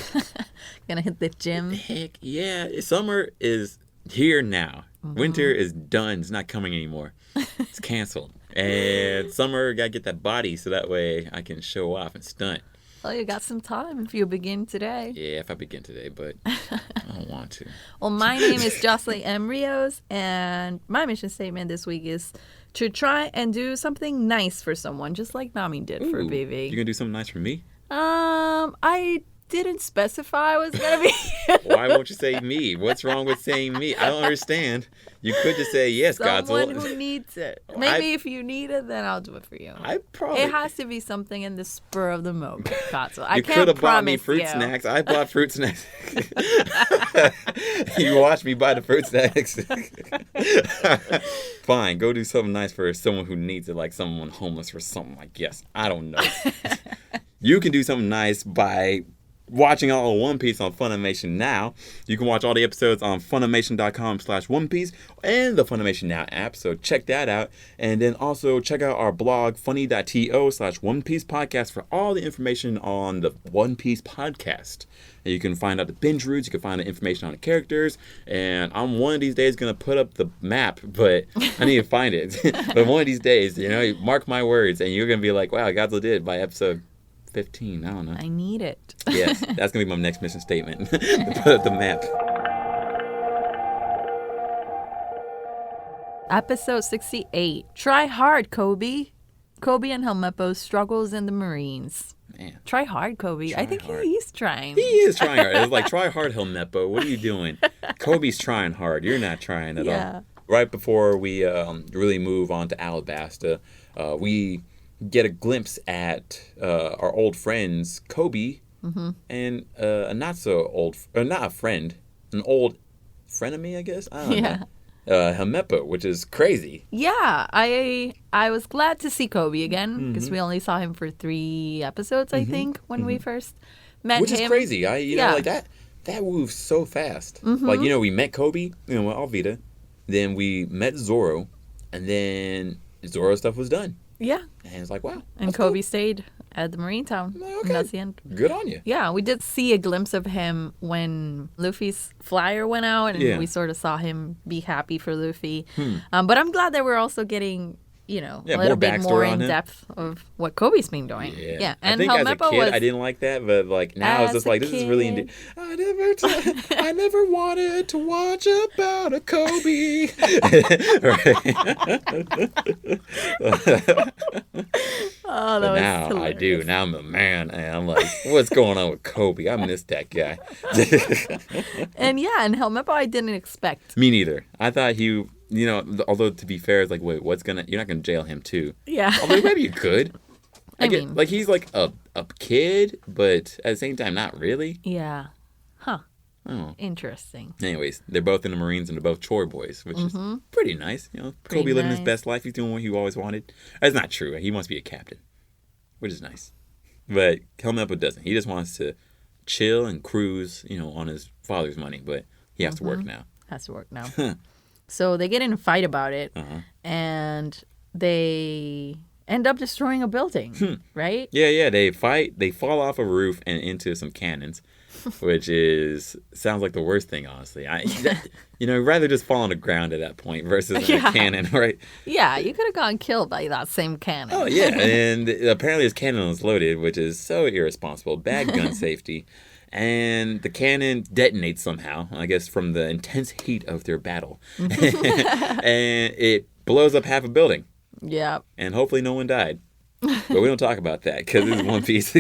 Gonna hit the gym. heck yeah! Summer is here now. Winter is done. It's not coming anymore. It's canceled. And summer gotta get that body so that way I can show off and stunt. Well, you got some time if you begin today. Yeah, if I begin today, but I don't want to. Well, my name is Josellie M. Rios, and my mission statement this week is to try and do something nice for someone, just like Nami did for Ooh, Vivi. You gonna do something nice for me? I didn't specify I was gonna be. Why won't you say me? What's wrong with saying me? I don't understand. You could just say yes, Someone Godzilla. who needs it. Maybe if you need it, then I'll do it for you. I probably. It has to be something in the spur of the moment, Godzilla. I You can't could have bought me promise fruit you. snacks. I bought fruit snacks. You watched me buy the fruit snacks. Fine, go do something nice for someone who needs it, like someone homeless or something. Like, yes, I don't know. You can do something nice by watching all of One Piece on Funimation Now. You can watch all the episodes on funimation.com/One Piece and the Funimation Now app, so check that out. And then also check out our blog, funi.to/One Piece Podcast, for all the information on the One Piece podcast. And you can find out the binge routes, you can find the information on the characters, and I'm one of these days going to put up the map, but I need to find it. But one of these days, mark my words, and you're going to be like, wow, Godzilla did it by episode 15. I don't know. I need it. Yes, that's going to be my next mission statement. To put up the map. Episode 68. Try hard, Koby. Koby and Helmeppo struggles in the Marines. Man. Try hard, Koby. Try I think hard. he's trying. He is trying hard. It's like, try hard, Helmeppo. What are you doing? Koby's trying hard. You're not trying at all. Right before we really move on to Alabasta, we get a glimpse at our old friends, Koby, and a not so old, or not a friend, an old frenemy, I guess. I don't know. Helmeppo, which is crazy. Yeah, I was glad to see Koby again because we only saw him for 3 episodes, I think, when we first met Which him. is crazy. Like that moves so fast. Like, we met Koby, with Alvita, then we met Zoro, and then Zoro stuff was done. Yeah. And it's like, wow. And Koby stayed at the Marine Town. Okay. And that's the end. Good on you. Yeah, we did see a glimpse of him when Luffy's flyer went out, and we sort of saw him be happy for Luffy. But I'm glad that we're also getting, a little bit more in depth of what Koby's been doing. Yeah. And I think Helmeppo as a kid, I didn't like that, but like now it's just like, this is really indeed. I never wanted to watch about a Koby. Oh, that But was now hilarious. I do. Now I'm a man, and I'm like, what's going on with Koby? I miss that guy. And Helmeppo I didn't expect. Me neither. I thought he, although to be fair, it's like, wait, you're not gonna jail him too. Yeah. Although maybe you could. I mean, like he's like a kid, but at the same time, not really. Yeah. Huh. Oh. Interesting. Anyways, they're both in the Marines and they're both chore boys, which is pretty nice. Pretty Koby living his nice. best life. He's doing what he always wanted. That's not true. He wants to be a captain, which is nice. But Helmeppo doesn't. He just wants to chill and cruise, on his father's money. But he has to work now. Has to work now. So they get in a fight about it, and they end up destroying a building, right? Yeah. They fight. They fall off a roof and into some cannons. which sounds like the worst thing, honestly. Rather just fall on the ground at that point versus in a cannon, right? Yeah, you could have gotten killed by that same cannon. Oh, yeah, and apparently his cannon was loaded, which is so irresponsible. Bad gun safety. And the cannon detonates somehow, I guess, from the intense heat of their battle. And it blows up half a building. Yeah. And hopefully no one died. But we don't talk about that because it's One Piece.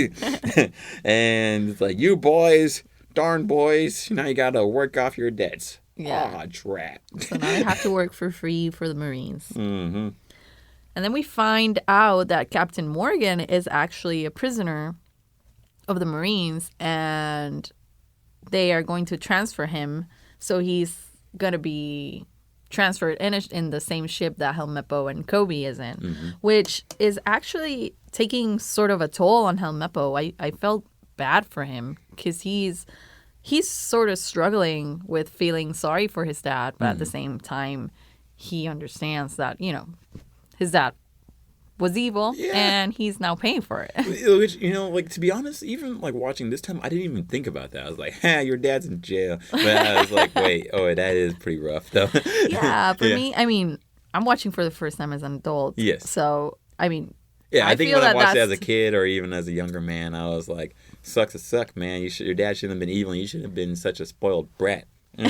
And it's like, you boys, darn boys, now you got to work off your debts. Yeah. Aw, drat. So now they have to work for free for the Marines. Mm-hmm. And then we find out that Captain Morgan is actually a prisoner of the Marines, and they are going to transfer him. So he's going to be transferred in the same ship that Helmeppo and Koby is in, which is actually taking sort of a toll on Helmeppo. I felt bad for him because he's sort of struggling with feeling sorry for his dad, but at the same time, he understands that, his dad was evil, and he's now paying for it. Which, to be honest, even watching this time, I didn't even think about that. I was like, your dad's in jail. But I was like, wait, that is pretty rough, though. Yeah, for me, I'm watching for the first time as an adult. Yes. So, yeah, I think when I watched it as a kid or even as a younger man, I was like, sucks to suck, man. Your dad shouldn't have been evil, and you shouldn't have been such a spoiled brat. But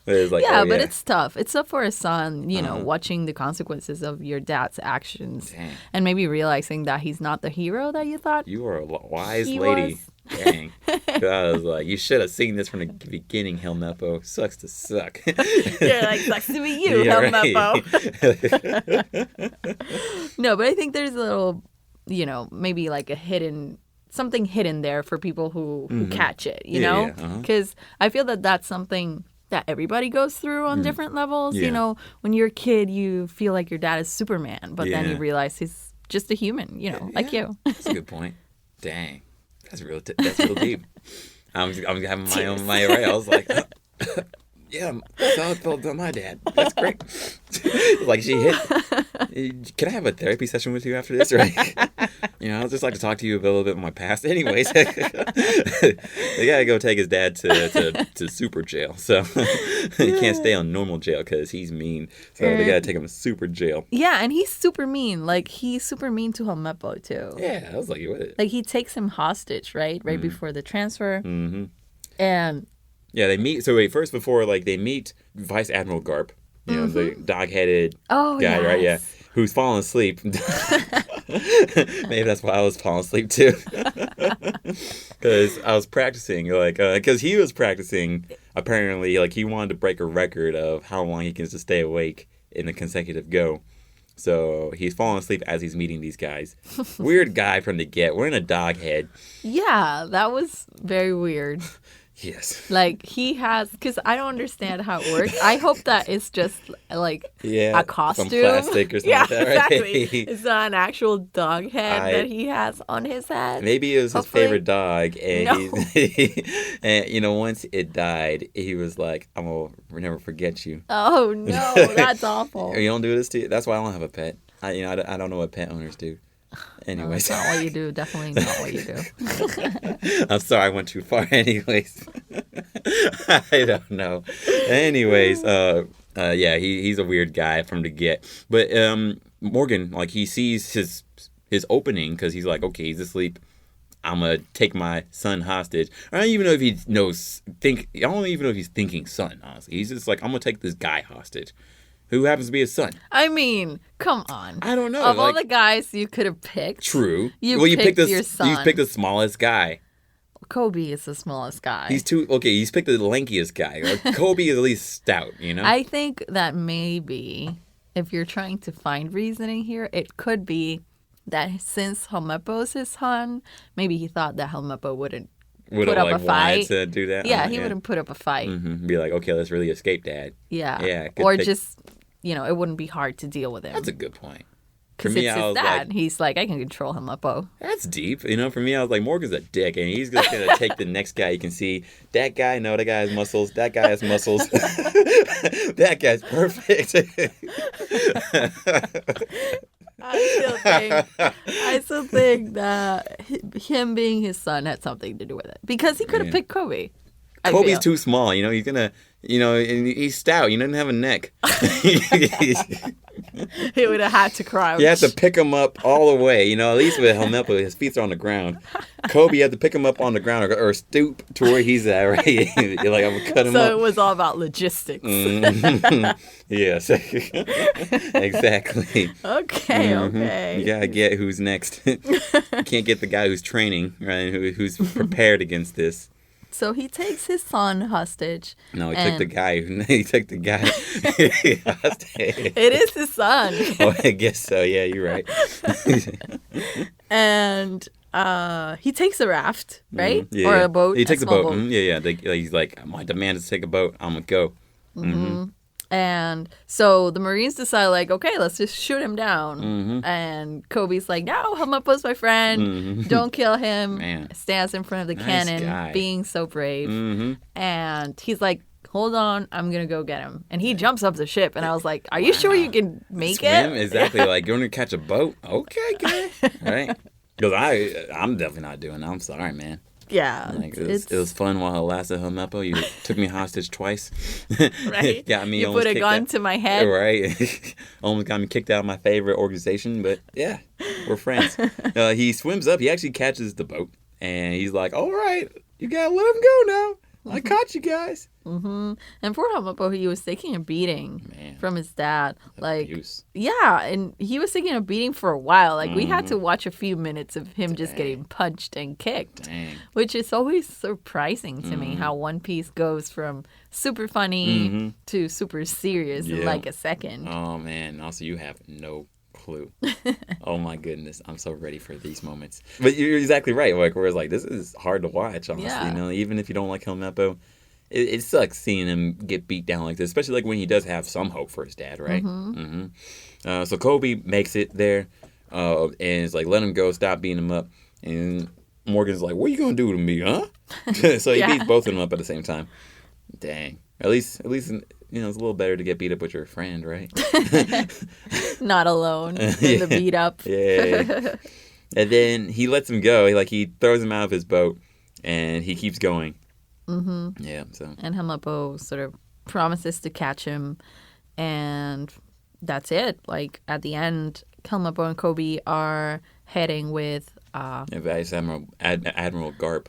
it's like, but it's tough. It's tough for a son, watching the consequences of your dad's actions. Dang. And maybe realizing that he's not the hero that you thought. You are a wise lady. Dang. I was like, you should have seen this from the beginning, Helmeppo. Sucks to suck. You're like, sucks to be you, Helmeppo. No, but I think there's a little, maybe like something hidden there for people who catch it, know? Because I feel that that's something that everybody goes through on different levels. Yeah. When you're a kid, you feel like your dad is Superman, but then you realize he's just a human, like you. That's a good point. Dang. That's real deep. I'm having my array. I was like, yeah, that's how it felt about my dad. That's great. Like she hit. Can I have a therapy session with you after this? Right? I'd just like to talk to you a little bit about my past. Anyways, they gotta go take his dad to super jail. So he can't stay on normal jail because he's mean. So they gotta take him to super jail. Yeah, and he's super mean. Like he's super mean to Helmeppo too. Yeah, I was like, what? Like he takes him hostage, right before the transfer, and. Yeah, they meet. So wait, first before they meet Vice Admiral Garp, the dog-headed guy, right? Yeah, who's falling asleep. Maybe that's why I was falling asleep too, because I was practicing. Because he was practicing. Apparently, he wanted to break a record of how long he can just stay awake in a consecutive go. So he's falling asleep as he's meeting these guys. Weird guy from the get. Wearing a dog head. Yeah, that was very weird. Yes. He has, because I don't understand how it works. I hope that it's just a costume. Some plastic or something like that, right? Exactly. It's not an actual dog head that he has on his head. Maybe it was his favorite dog, and and once it died, he was like, "I'm gonna never forget you." Oh no, that's awful. You don't do this to you. That's why I don't have a pet. I don't know what pet owners do. Anyways. No, that's not what you do. Definitely not what you do. I'm sorry, I went too far. Anyways. I don't know. Anyways, he's a weird guy from the get. But Morgan, he sees his opening because he's like, okay, he's asleep. I'm going to take my son hostage. I don't even know if he I don't even know if he's thinking son, honestly. He's just like, I'm going to take this guy hostage. Who happens to be his son? I mean, come on. I don't know. Of all the guys you could have picked. True. You picked your son. You picked the smallest guy. Koby is the smallest guy. He's picked the lankiest guy. Koby is at least stout, I think that maybe, if you're trying to find reasoning here, it could be that since Helmeppo is his son, maybe he thought that Helmeppo wouldn't put up a fight. To do that? Yeah, he wouldn't put up a fight. Mm-hmm. Be like, okay, let's really escape Dad. Yeah. Yeah. Or just, it wouldn't be hard to deal with him. That's a good point. Because it's his dad. He's like, I can control Helmeppo. That's deep. For me, I was like, Morgan's a dick, and he's just going to take the next guy he can see. That guy, no, that guy has muscles. That guy has muscles. That guy's perfect. I still think that him being his son had something to do with it. Because he could have picked Koby. Koby's too small, he's gonna, and he's stout, he doesn't have a neck. He would have had to crouch. You have to pick him up all the way, at least with Helmeppo, his feet are on the ground. Koby, you have to pick him up on the ground or stoop to where he's at, right? You're like, I'm gonna cut him up. So it was all about logistics. Yes. Exactly. Okay. You gotta get who's next. You can't get the guy who's training, right? Who's prepared against this. So he takes his son hostage. No, he took the guy. He took the guy hostage. It is his son. Oh, I guess so. Yeah, you're right. And he takes a raft, right? Yeah, or a boat. He takes a boat. boat. Yeah. He's like, my demand is to take a boat. I'm gonna go. And so the Marines decide, like, okay, let's just shoot him down. And Koby's like, no, Helmeppo's my friend. Don't kill him. Man. Stands in front of the Nice cannon, guy. being so brave. And he's like, hold on, I'm going to go get him. And he jumps up the ship. And I was like, are you sure you can make Swim? it? Exactly. Like, going to catch a boat? Okay, guy. Right? Because I'm definitely not doing that. I'm sorry, man. Yeah. Like, it was fun while it lasted, Helmeppo. You took me hostage twice. Right? Got me. You put a gun to my head. Right. Almost got me kicked out of my favorite organization, but yeah, we're friends. He swims up. He actually catches the boat, and he's like, all right, you gotta let him go now. I caught you guys. And poor Helmeppo, he was taking a beating from his dad. Like, abuse. Yeah, and he was taking a beating for a while. Like, we had to watch a few minutes of him just getting punched and kicked. Which is always surprising to me, how One Piece goes from super funny to super serious in like a second. Oh, man. Also, you have no clue. Oh, my goodness. I'm so ready for these moments. But you're exactly right. Like, where it's like, this is hard to watch, honestly. Even if you don't like Helmeppo. It sucks seeing him get beat down like this, especially like when he does have some hope for his dad, right? So Koby makes it there, and it's like, let him go, stop beating him up. And Morgan's like, what are you going to do to me, huh? So he beats both of them up at the same time. Dang. At least it's a little better to get beat up with your friend, right? Not alone in the beat up. Yeah. And then he lets him go. He throws him out of his boat, and he keeps going. Yeah, so. And Helmeppo sort of promises to catch him, and that's it. Like, at the end, Helmeppo and Koby are heading with Vice Admiral Garp,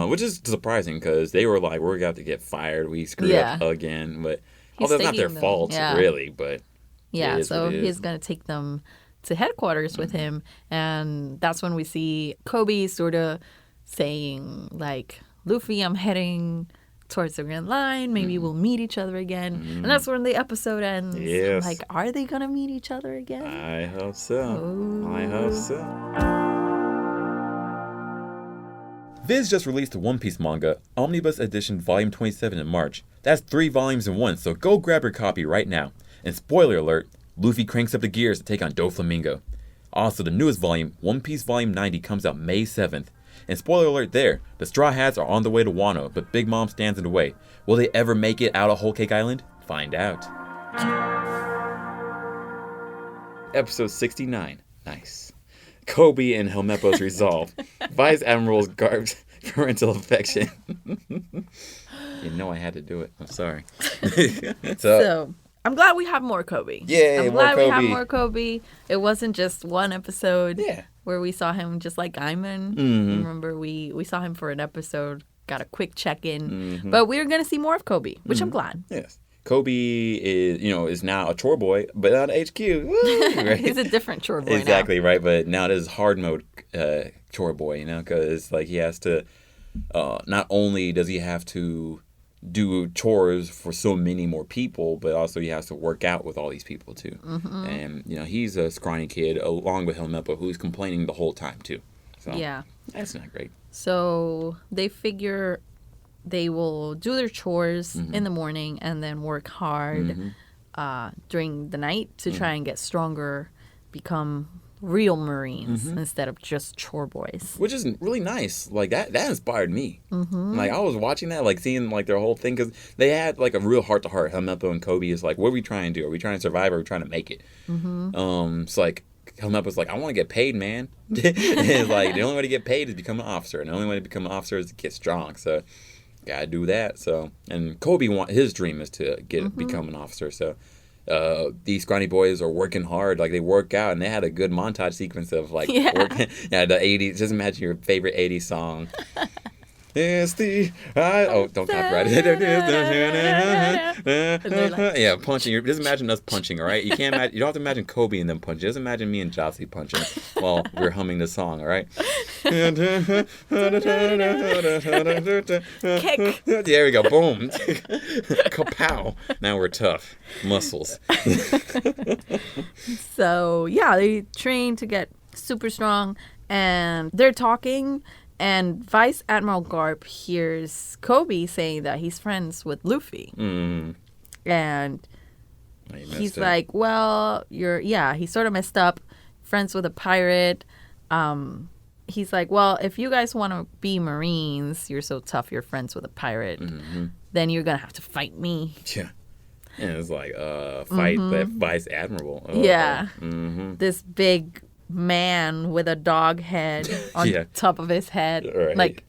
which is surprising because they were like, we're about to get fired. We screwed up again, but although it's not their fault, really. But so he's gonna take them to headquarters with him, and that's when we see Koby sort of saying, like, Luffy, I'm heading towards the Grand Line. Maybe we'll meet each other again. And that's when the episode ends. Yes. Like, are they going to meet each other again? I hope so. Oh. I hope so. Viz just released the One Piece manga, Omnibus Edition Volume 27 in March. That's 3 volumes in one, so go grab your copy right now. And spoiler alert, Luffy cranks up the gears to take on Doflamingo. Also, the newest volume, One Piece Volume 90, comes out May 7th. And spoiler alert there, the Straw Hats are on the way to Wano, but Big Mom stands in the way. Will they ever make it out of Whole Cake Island? Find out. Episode 69. Nice. Koby and Helmeppo's resolve. Vice Admiral's Garp's parental affection. You know I had to do it. I'm sorry. So I'm glad we have more Koby. Yeah, I'm glad we have more Koby. It wasn't just one episode. Yeah. Where we saw him just like Gaiman. Remember, we saw him for an episode, got a quick check-in. But we're going to see more of Koby, which I'm glad. Yes. Koby is now a chore boy, but not HQ. Woo, right? He's a different chore boy exactly, right? But now it is hard mode chore boy, because like he has to, not only does he have to do chores for so many more people, but also he has to work out with all these people too. And he's a scrawny kid along with Helmeppo who's complaining the whole time too. So yeah, that's not great. So they figure they will do their chores in the morning and then work hard during the night to try and get stronger, become real Marines instead of just chore boys. Which is really nice. Like, that inspired me. Like, I was watching that, like, seeing, like, their whole thing, because they had, like, a real heart-to-heart. Helmeppo and Koby is like, what are we trying to do? Are we trying to survive or are we trying to make it? It's like, Helmeppo's like, I want to get paid, man. And it's like, the only way to get paid is become an officer. And the only way to become an officer is to get strong. So, gotta do that. So, and Koby, his dream is to become an officer. So, these scrawny boys are working hard. Like, they work out, and they had a good montage sequence of, like, working. Yeah, the 80s. Just imagine your favorite 80s song. It's the don't copyright it. Yeah, punching. Just imagine us punching, all right? You can't imagine. You don't have to imagine Koby and them punching. Just imagine me and Josellie punching while we're humming the song, all right? Kick. There we go. Boom. Kapow. Now we're tough. Muscles. So yeah, they train to get super strong, and they're talking. And Vice Admiral Garp hears Koby saying that he's friends with Luffy. Mm. And he's like, well, he sort of messed up, friends with a pirate. He's like, well, if you guys want to be Marines, you're so tough, you're friends with a pirate, then you're going to have to fight me. Yeah. And it's like, fight that Vice Admiral. This big man with a dog head on top of his head. Right. Like,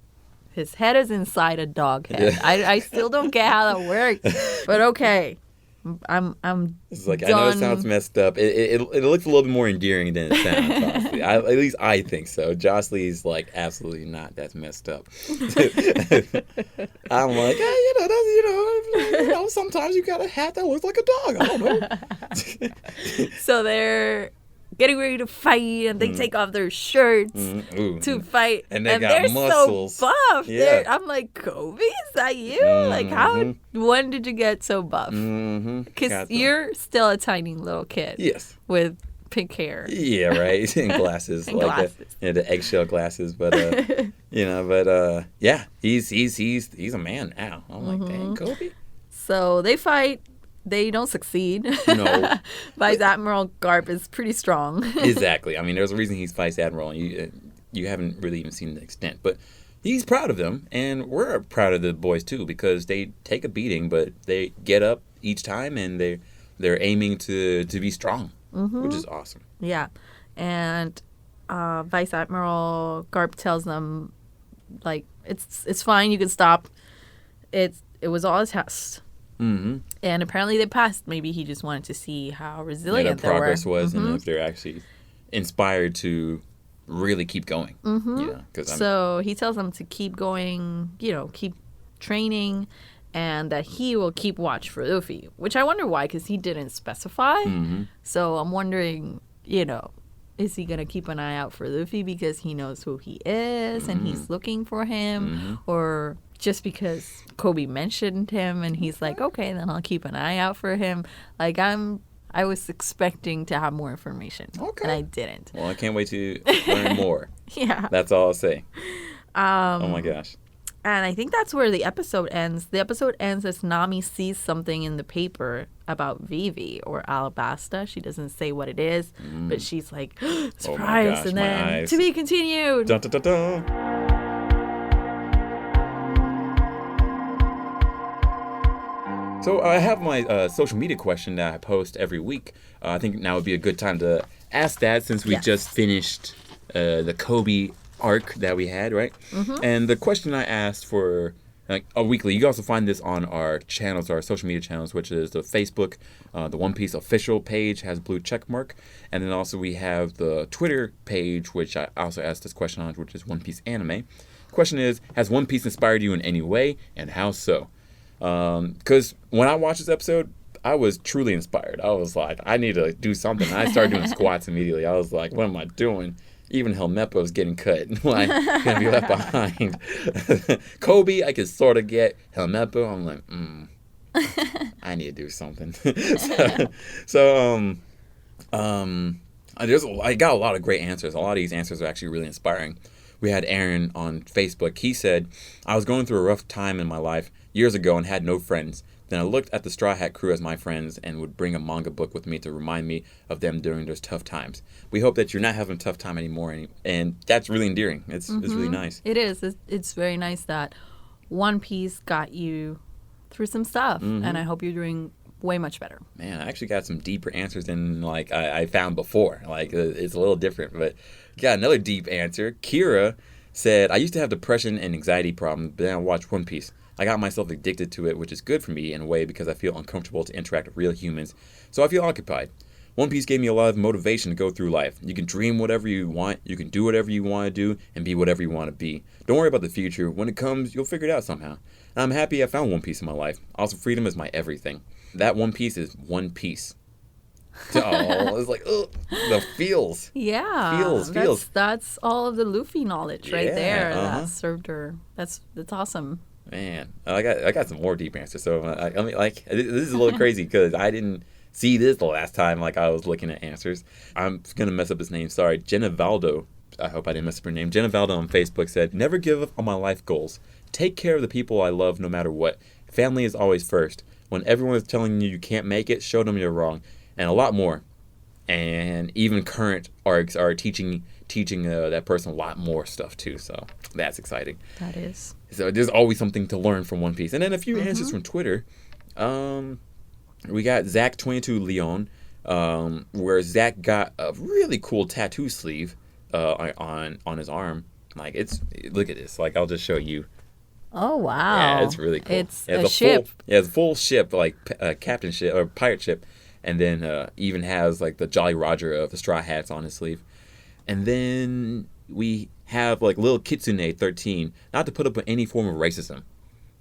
his head is inside a dog head. Yeah. I still don't get how that works. But okay. I'm It's like, done. I know it sounds messed up. It looks a little bit more endearing than it sounds, honestly. At least I think so. Josellie's like, absolutely not. That's messed up. I'm like, hey, sometimes you got a hat that looks like a dog. I don't know. So they're getting ready to fight, and they take off their shirts to fight. And they're muscles. So buff. Yeah. I'm like, Koby, is that you? Like, when did you get so buff? Because you're still a tiny little kid. Yes. With pink hair. Yeah, right. And glasses. And like glasses. The eggshell glasses. But, yeah, he's a man now. I'm like, dang, Koby. So they fight. They don't succeed. No. Vice Admiral Garp is pretty strong. Exactly. I mean, there's a reason he's Vice Admiral. And you haven't really even seen the extent. But he's proud of them, and we're proud of the boys, too, because they take a beating, but they get up each time, and they're aiming to be strong, which is awesome. Yeah. And Vice Admiral Garp tells them, like, it's fine. You can stop. It was all a test. Mm-hmm. And apparently they passed. Maybe he just wanted to see how resilient their progress was, and if they're actually inspired to really keep going. So he tells them to keep going, keep training, and that he will keep watch for Luffy. Which I wonder why, because he didn't specify. So I'm wondering, is he going to keep an eye out for Luffy because he knows who he is and he's looking for him? Or just because Koby mentioned him and he's like, okay, then I'll keep an eye out for him. Like, I was expecting to have more information. Okay. And I didn't. Well, I can't wait to learn more. Yeah. That's all I'll say. Oh my gosh. And I think that's where the episode ends. The episode ends as Nami sees something in the paper about Vivi or Alabasta. She doesn't say what it is, but she's like, surprise. Oh my gosh, and then to be continued. Dun, dun, dun, dun. So I have my social media question that I post every week. I think now would be a good time to ask that since we just finished the Koby arc that we had, right? And the question I asked for a weekly, you can also find this on our channels, our social media channels, which is the Facebook, the One Piece official page has a blue check mark. And then also we have the Twitter page, which I also asked this question on, which is One Piece Anime. The question is, has One Piece inspired you in any way, and how so? Because when I watched this episode, I was truly inspired. I was like, I need to do something. And I started doing squats immediately. I was like, what am I doing? Even Helmeppo is getting cut. Like, going to be left behind. Koby, I could sort of get. Helmeppo, I'm like, I need to do something. I got a lot of great answers. A lot of these answers are actually really inspiring. We had Aaron on Facebook. He said, I was going through a rough time in my life years ago and had no friends. Then I looked at the Straw Hat crew as my friends and would bring a manga book with me to remind me of them during those tough times. We hope that you're not having a tough time anymore. And that's really endearing. It's really nice. It is. It's very nice that One Piece got you through some stuff. And I hope you're doing way much better. Man, I actually got some deeper answers than like I found before. Like it's a little different, but got another deep answer. Kira said, I used to have depression and anxiety problems, but then I watched One Piece. I got myself addicted to it, which is good for me in a way because I feel uncomfortable to interact with real humans, so I feel occupied. One Piece gave me a lot of motivation to go through life. You can dream whatever you want, you can do whatever you want to do, and be whatever you want to be. Don't worry about the future. When it comes, you'll figure it out somehow. And I'm happy I found One Piece in my life. Also, freedom is my everything. That One Piece is One Piece. Oh, it's like, ugh, the feels. Yeah. Feels. That's all of the Luffy knowledge right there. Uh-huh. That served her. That's awesome. Man, I got some more deep answers. So I mean, like, this is a little crazy because I didn't see this the last time. Like I was looking at answers. I'm gonna mess up his name. Sorry, Genevaldo. I hope I didn't mess up her name. Genevaldo on Facebook said, "Never give up on my life goals. Take care of the people I love, no matter what. Family is always first. When everyone is telling you can't make it, show them you're wrong." And a lot more. And even current arcs are teaching that person a lot more stuff too. So that's exciting. That is. So there's always something to learn from One Piece. And then a few answers from Twitter. We got Zach22 Leon, where Zach got a really cool tattoo sleeve on his arm. Like look at this. Like I'll just show you. Oh wow! Yeah, it's really cool. It's a ship. It's a full ship, like captain ship or pirate ship. And then even has like the Jolly Roger of the Straw Hats on his sleeve. And then we have like little Kitsune 13, not to put up with any form of racism.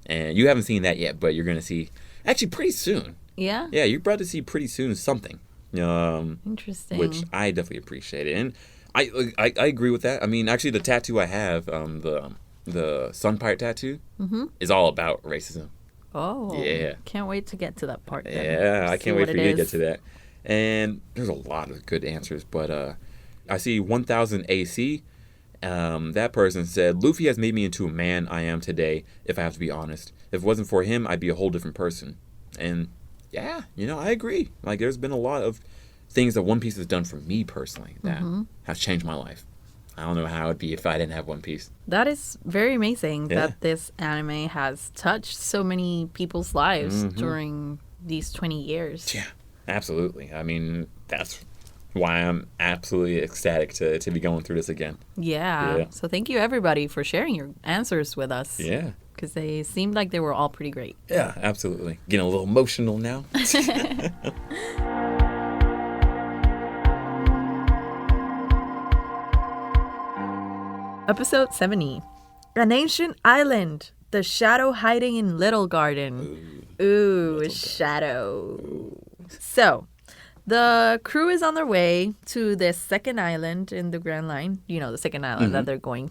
And you haven't seen that yet, but you're going to see actually pretty soon. Yeah? Yeah, you're about to see pretty soon something. Interesting. Which I definitely appreciate it. And I agree with that. I mean, actually the tattoo I have, the Sun Pirate tattoo, is all about racism. Oh. Yeah. Can't wait to get to that part. Yeah, I can't wait for you to get to that. And there's a lot of good answers, but I see 1000 AC. That person said, Luffy has made me into a man I am today, if I have to be honest. If it wasn't for him, I'd be a whole different person. And yeah, I agree. Like there's been a lot of things that One Piece has done for me personally that has changed my life. I don't know how it would be if I didn't have One Piece. That is very amazing that this anime has touched so many people's lives during these 20 years. Yeah, absolutely. I mean, that's why I'm absolutely ecstatic to be going through this again. Yeah. So thank you, everybody, for sharing your answers with us. Yeah. Because they seemed like they were all pretty great. Yeah, absolutely. Getting a little emotional now. Episode 70. An ancient island. The shadow hiding in Little Garden. Ooh, shadow. Ooh. So, the crew is on their way to this second island in the Grand Line. You know, the second island that they're going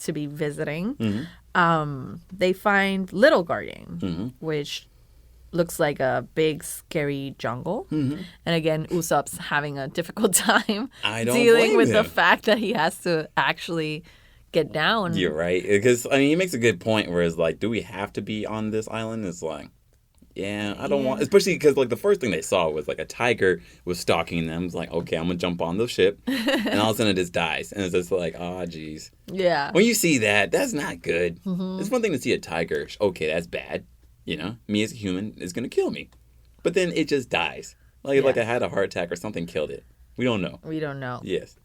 to be visiting. They find Little Garden, which looks like a big, scary jungle. And again, Usopp's having a difficult time dealing with the fact that he has to actually get down. You're right. Because, I mean, he makes a good point where it's like, do we have to be on this island? It's like, yeah, I don't want... Especially because, like, the first thing they saw was, like, a tiger was stalking them. It's like, okay, I'm going to jump on the ship. And all of a sudden it just dies. And it's just like, oh, geez. Yeah. When you see that, that's not good. It's one thing to see a tiger. Okay, that's bad. Me as a human is going to kill me. But then it just dies. Like I had a heart attack or something killed it. We don't know. We don't know. Yes.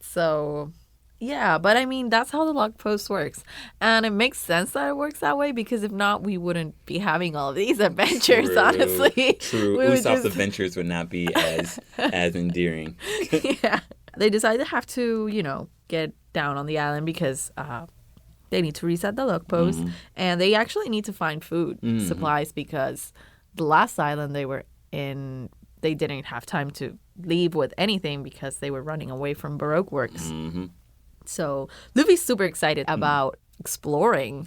So... yeah, but I mean, that's how the log post works. And it makes sense that it works that way because if not, we wouldn't be having all of these adventures, honestly. True. Usopp's adventures would not be as endearing. Yeah. They decided to have to, get down on the island because they need to reset the log post. And they actually need to find food supplies because the last island they were in, they didn't have time to leave with anything because they were running away from Baroque Works. So Luffy's super excited about exploring,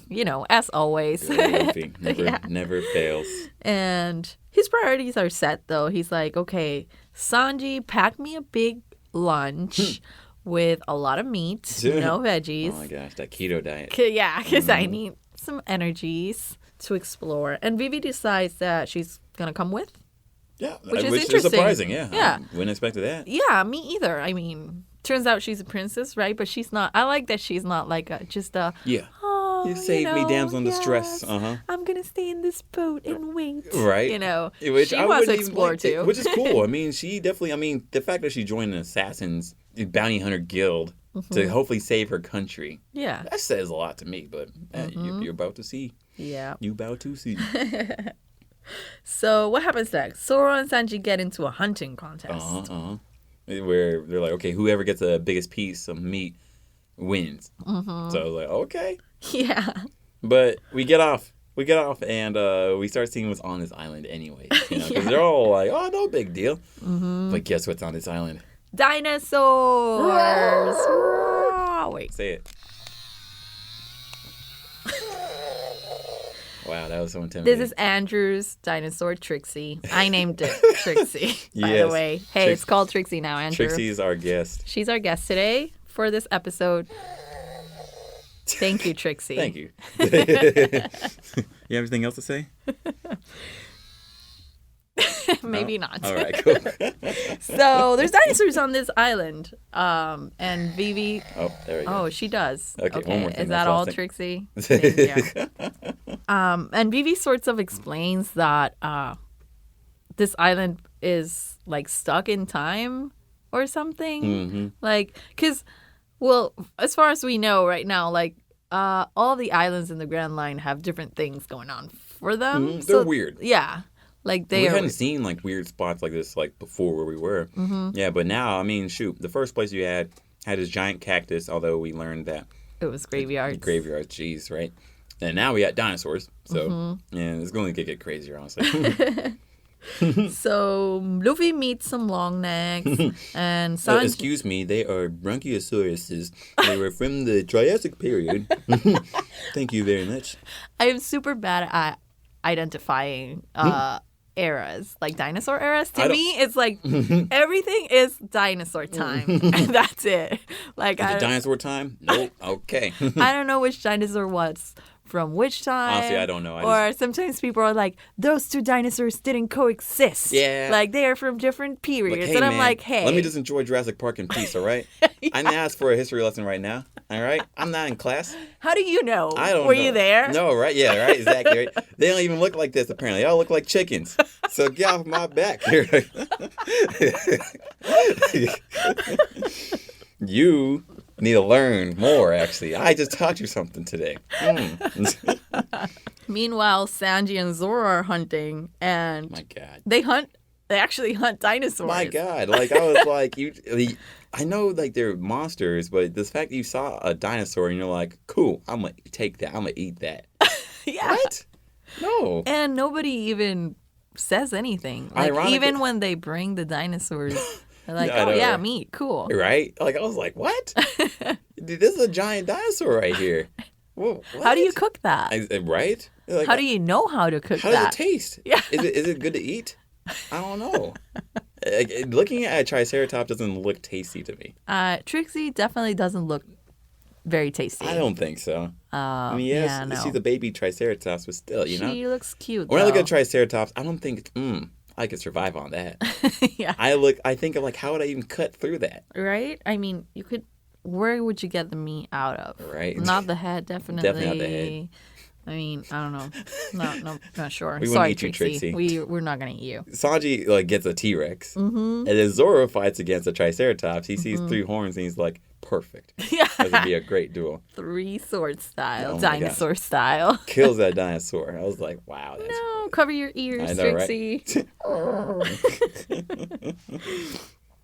as always. Luffy never fails. And his priorities are set, though. He's like, okay, Sanji, pack me a big lunch with a lot of meat, no veggies. Oh my gosh, that keto diet. Yeah, because I need some energies to explore. And Vivi decides that she's going to come with. Yeah, which is interesting. Surprising, yeah. Yeah. I wouldn't expect that. Yeah, me either. I mean... turns out she's a princess, right? But she's not. I like that she's not like just a. Yeah. oh, you saved me, damsel in distress. I'm gonna stay in this boat and wait. Right. Which she wants to explore too. Which is cool. I mean, she definitely. I mean, the fact that she joined an assassins bounty hunter guild to hopefully save her country. Yeah. That says a lot to me. But you're about to see. Yeah. You about to see. So what happens next? Zoro and Sanji get into a hunting contest. Where they're like, okay, whoever gets the biggest piece of meat wins. So I was like, okay. Yeah. But we get off, and we start seeing what's on this island anyway. Because they're all like, oh, no big deal. But guess what's on this island? Dinosaurs. Wait. Say it. Wow, that was so intimidating. This is Andrew's dinosaur, Trixie. I named it Trixie, by the way. Hey, it's called Trixie now, Andrew. Trixie's our guest. She's our guest today for this episode. Thank you, Trixie. Thank you. You have anything else to say? Maybe not. All right, cool. So there's dinosaurs on this island. And Vivi. Oh, there we go. Oh, she does. Okay, one more thing. Is that all, Trixie? Yeah. And Vivi sorts of explains that this island is like stuck in time or something. Like, because, well, as far as we know right now, like all the islands in the Grand Line have different things going on for them. They're weird. Yeah. Like we hadn't seen like weird spots like this like before where we were. Yeah, but now, I mean, shoot, the first place you had this giant cactus, although we learned that it was graveyards. Graveyards, jeez, right? And now we got dinosaurs. So, yeah, it's going to get crazier, honestly. So, Luffy meets some long necks, and Sanji... excuse me, they are Bronchiosauruses. They were from the Triassic period. Thank you very much. I am super bad at identifying eras, like dinosaur eras. To me, it's like everything is dinosaur time, and that's it. Like, is it dinosaur time? Nope. Okay. I don't know which dinosaur was from which time. Honestly, I don't know. Or sometimes people are like, those two dinosaurs didn't coexist. Yeah. Like, they are from different periods. Like, hey, and I'm man, like, hey. let me just enjoy Jurassic Park in peace, all right? I didn't ask for a history lesson right now, all right? I'm not in class. How do you know? I don't know. Were you there? No, right? Yeah, right? Exactly. Right? They don't even look like this, apparently. They all look like chickens. So get off my back here. You need to learn more, actually. I just taught you something today. Meanwhile, Sanji and Zoro are hunting, and my God, they actually hunt dinosaurs. My God, like I was like, I know like they're monsters, but the fact that you saw a dinosaur and you're like, cool, I'm gonna take that, I'm gonna eat that. Yeah. What? No. And nobody even says anything. Like, even when they bring the dinosaurs. They're like, yeah, meat, cool. Right? Like, I was like, what? Dude, this is a giant dinosaur right here. Whoa, how do you cook that? Right? Like, how do you know how to cook that? How does it taste? Yeah. Is it good to eat? I don't know. Looking at a Triceratops doesn't look tasty to me. Trixie definitely doesn't look very tasty. I don't think so. I mean, yes, no. she's a baby Triceratops, but still, you know? She looks cute, When I look at Triceratops, I don't think, I could survive on that. Yeah. I think of like, how would I even cut through that? Right? I mean, where would you get the meat out of? Right. Not the head, definitely. Definitely not the head. I mean, I don't know. Not sure. We Sorry, eat you, Trixie. We're not gonna eat you. Sanji like gets a T-Rex, and then Zoro fights against a Triceratops. He sees 3 horns, and he's like, "Perfect. Yeah, this would be a great duel." 3-sword style, Oh dinosaur style. Kills that dinosaur. I was like, "Wow, that's no, cover your ears, I know, Trixie." Right?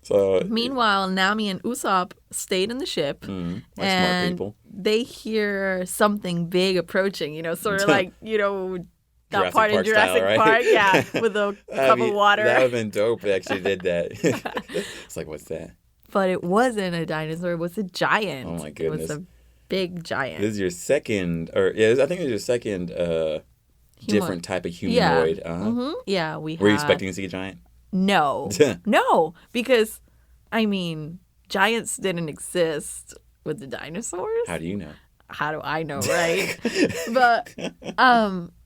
So meanwhile, Nami and Usopp stayed in the ship, smart people. They hear something big approaching. Sort of like that part in Jurassic Park, yeah, with a cup of water. That would have been dope if they actually did that. It's like, what's that? But it wasn't a dinosaur. It was a giant. Oh, my goodness. It was a big giant. This is your second, I think it's your second different type of humanoid. Yeah, yeah Were you expecting to see a giant? No. No, because, I mean, giants didn't exist with the dinosaurs. How do you know? How do I know, right? But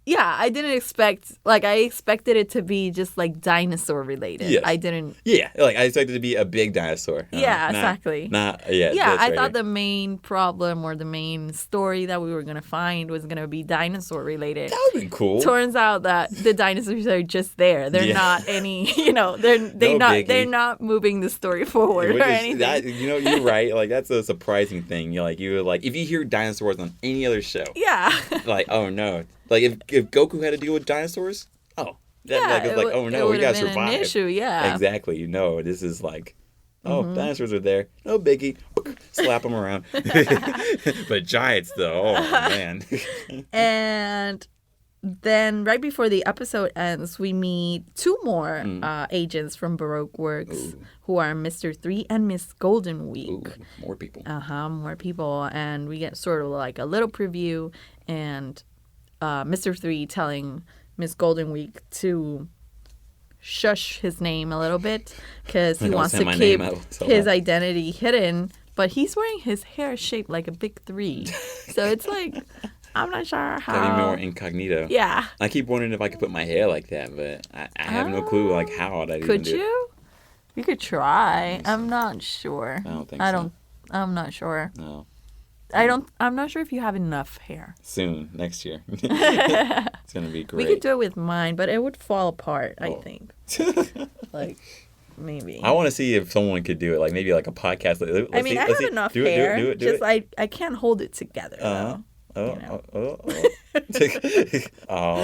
Yeah, I didn't expect, like, I expected it to be just, like, dinosaur related. Yes. I didn't. Yeah, like, I expected it to be a big dinosaur. Yeah, exactly. Yeah, I thought the main problem or the main story that we were going to find was going to be dinosaur related. That would be cool. Turns out that the dinosaurs are just there. They're not any, they're not moving the story forward or anything. You're right. Like, that's a surprising thing. If you hear dinosaurs on any other show. Yeah. Like, oh, no. Like, if Goku had to deal with dinosaurs, it's like, oh, no, we got to survive. An issue, yeah. Exactly. This is like, dinosaurs are there. No biggie. Slap them around. But giants, though, oh, man. And then right before the episode ends, we meet two more agents from Baroque Works who are Mr. 3 and Miss Golden Week. Ooh, more people. More people. And we get sort of like a little preview and Mr. 3 telling Miss Golden Week to shush his name a little bit because he wants to keep his identity hidden. But he's wearing his hair shaped like a big 3. So it's like, I'm not sure how. That'd be more incognito. Yeah. I keep wondering if I could put my hair like that, but I have no clue like how I'd even do it. Could you? You could try. I'm not sure. I don't think so. I'm not sure. No. I'm not sure if you have enough hair. Soon, next year. It's going to be great. We could do it with mine, but it would fall apart, I think. Like, maybe. I want to see if someone could do it, like maybe like a podcast. I have enough hair. Do it. I can't hold it together, though. Oh,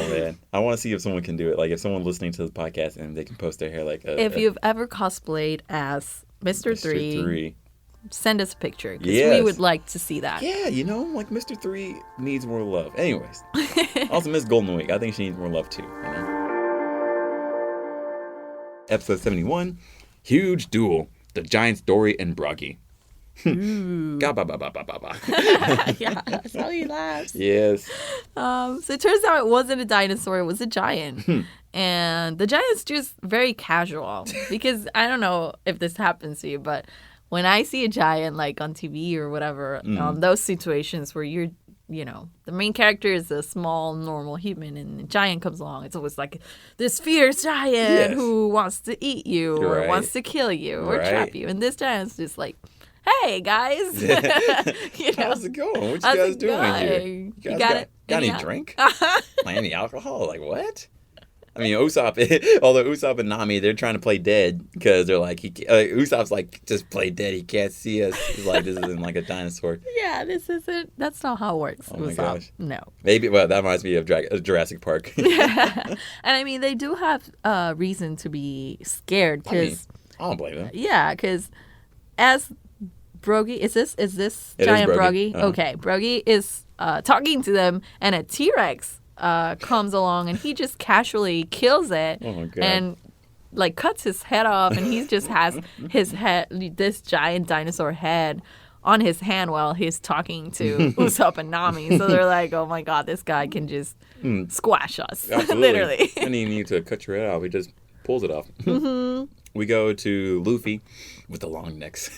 man. I want to see if someone can do it. Like, if someone listening to the podcast and they can post their hair like if you've ever cosplayed as Mr. 3. Send us a picture because we would like to see that. Yeah, like Mr. 3 needs more love. Anyways, also Miss Golden Week. I think she needs more love too. Episode 71, huge duel. The giants Dory and Broggy. Yeah, that's how he laughs. Yes. So it turns out it wasn't a dinosaur; it was a giant. And the giant's just very casual because I don't know if this happens to you, but when I see a giant like on TV or whatever, those situations where the main character is a small, normal human and the giant comes along, it's always like this fierce giant who wants to eat you or wants to kill you or trap you. And this giant's just like, hey, guys. How's it going? What you guys doing here? You guys got any drink? Any alcohol? Like, what? I mean, although Usopp and Nami, they're trying to play dead because they're like, Usopp's like, just play dead. He can't see us. He's like, this isn't like a dinosaur. Yeah, that's not how it works. Oh my gosh. No. Maybe, that reminds me of Jurassic Park. Yeah. And I mean, they do have reason to be scared because. I don't blame them. Yeah, because as Broggy, is this giant Broggy? Uh-huh. Okay, Broggy is talking to them and a T-Rex comes along and he just casually kills it and like cuts his head off and he just has his head, this giant dinosaur head on his hand while he's talking to Usopp and Nami. So they're like, oh my god, this guy can just squash us. Literally. And he needs to cut your head off. He just pulls it off. We go to Luffy with the long necks.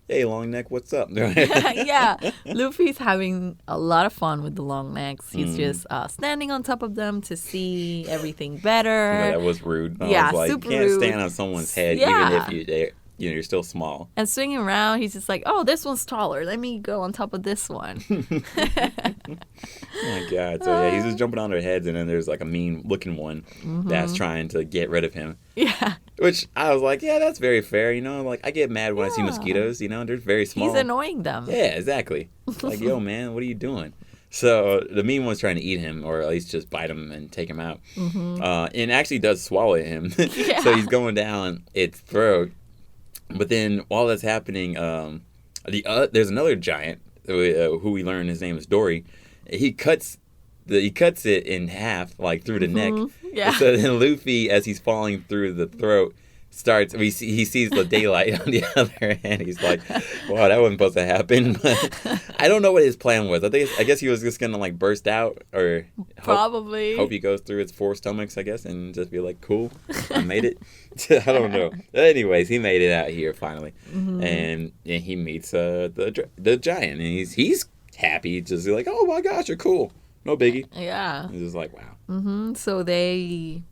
Hey, long neck, what's up? Yeah, Luffy's having a lot of fun with the long necks. He's just standing on top of them to see everything better. Yeah, that was rude. I was like, super you can't rude. stand on someo's head even if you're still small. And swinging around, he's just like, oh, this one's taller. Let me go on top of this one. Oh my god. So he's just jumping on their heads and then there's like a mean looking one that's trying to get rid of him. Yeah. Which I was like, yeah, that's very fair. Like I get mad when I see mosquitoes, they're very small. He's annoying them. Yeah, exactly. Like, yo, man, what are you doing? So the mean one's trying to eat him, or at least just bite him and take him out. And actually does swallow him. So he's going down its throat. But then while that's happening, there's another giant who we learn his name is Dory. He cuts it in half, like through the neck. Yeah. So then Luffy, as he's falling through the throat, he sees the daylight on the other hand. He's like, wow, that wasn't supposed to happen. But I don't know what his plan was. I guess he was just gonna like burst out or probably hope he goes through its 4 stomachs, I guess, and just be like, cool, I made it. I don't know. Anyways, he made it out here finally, and he meets the giant, and he's happy, just like, oh my gosh, you're cool. No biggie. Yeah. It's just like, wow. So they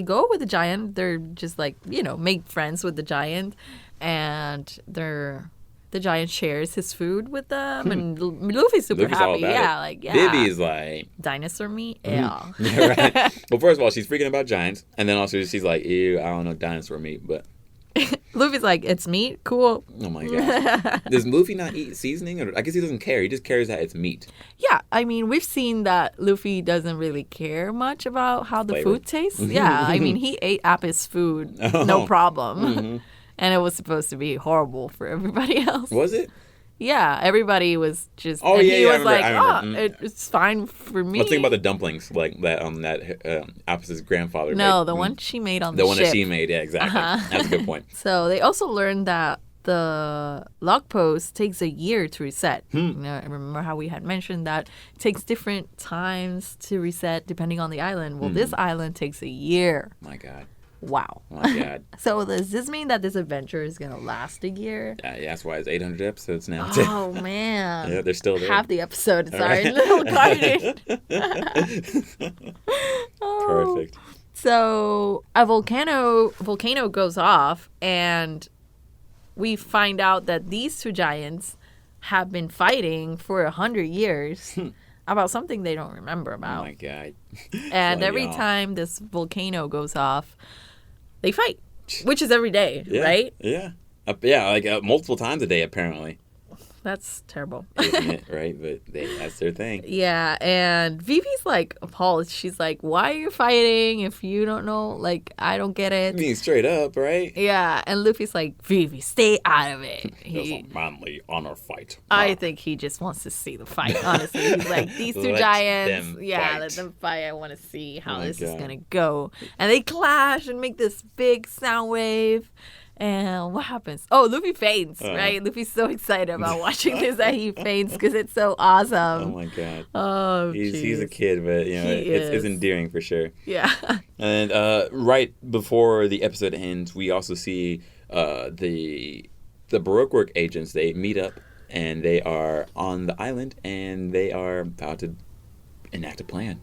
go with the giant. They're just like, make friends with the giant. And the giant shares his food with them. And Luffy's super Luffy's all happy. about it. Yeah. Vivi's like... Dinosaur meat? Yeah. Yeah, right. Well, first of all, she's freaking about giants. And then also she's like, ew, I don't know dinosaur meat, but... Luffy's like, it's meat? Cool. Oh my gosh. Does Luffy not eat seasoning? Or I guess he doesn't care. He just cares that it's meat. Yeah, I mean, we've seen that Luffy doesn't really care much about how the food tastes. Yeah, I mean, he ate Apis food, no problem. And it was supposed to be horrible for everybody else. Was it? Yeah, everybody was just... Oh, and yeah, he was like, I remember. it's fine for me. I was thinking about the dumplings, like that Apis' grandfather No, made. the one she made on the ship. The one that ship. she made, yeah, exactly. That's a good point. So they also learned that the log post takes a year to reset. I remember how we had mentioned that it takes different times to reset depending on the island. Well, this island takes a year. My God. Wow. Oh my God. So does this mean that this adventure is going to last a year? Yeah, that's why it's 800 episodes now. Oh, man. Yeah, they're still there. Half the episodes are in Little Garden. Perfect. So a volcano goes off, and we find out that these two giants have been fighting for 100 years about something they don't remember about. Oh, my God. And every time this volcano goes off, they fight, which is every day, right? Yeah. Like multiple times a day, apparently. That's terrible. Isn't it, right? But that's their thing. Yeah, and Vivi's like appalled. She's like, why are you fighting if you don't know? Like, I don't get it. I mean, straight up, right? Yeah, and Luffy's like, Vivi, stay out of it. It's a manly honor fight. I think he just wants to see the fight, honestly. He's like, these two Let giants, them let fight. them fight. I want to see how this is God. going to go. And they clash and make this big sound wave. And what happens? Oh, Luffy faints, right? Luffy's so excited about watching this that he faints because it's so awesome. Oh, my God. Oh, He's a kid, but, it's endearing for sure. Yeah. And right before the episode ends, we also see the Baroque Work agents. They meet up, and they are on the island, and they are about to enact a plan.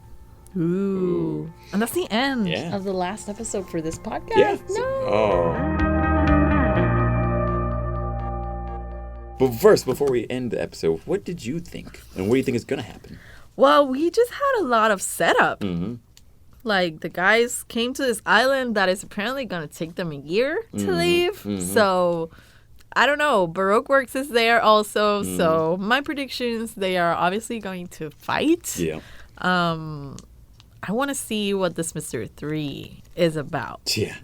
Ooh. And that's the end of the last episode for this podcast. Yeah. No. But first, before we end the episode, what did you think? And what do you think is going to happen? Well, we just had a lot of setup. Mm-hmm. Like, the guys came to this island that is apparently going to take them a year to leave. Mm-hmm. So, I don't know. Baroque Works is there also. Mm. So, my predictions, they are obviously going to fight. Yeah. I want to see what this Mr. 3 is about. Yeah.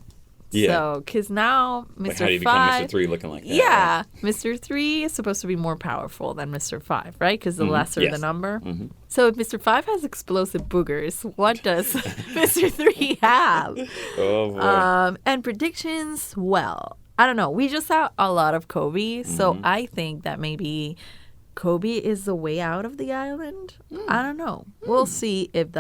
Yeah. So, because now Mr. 5... How do you become Mr. 3 looking like that? Yeah. Right? Mr. 3 is supposed to be more powerful than Mr. 5, right? Because the lesser the number. Mm-hmm. So, if Mr. 5 has explosive boogers, what does Mr. 3 have? Oh, boy. And predictions, well, I don't know. We just saw a lot of Koby, so I think that maybe Koby is the way out of the island. I don't know. We'll see if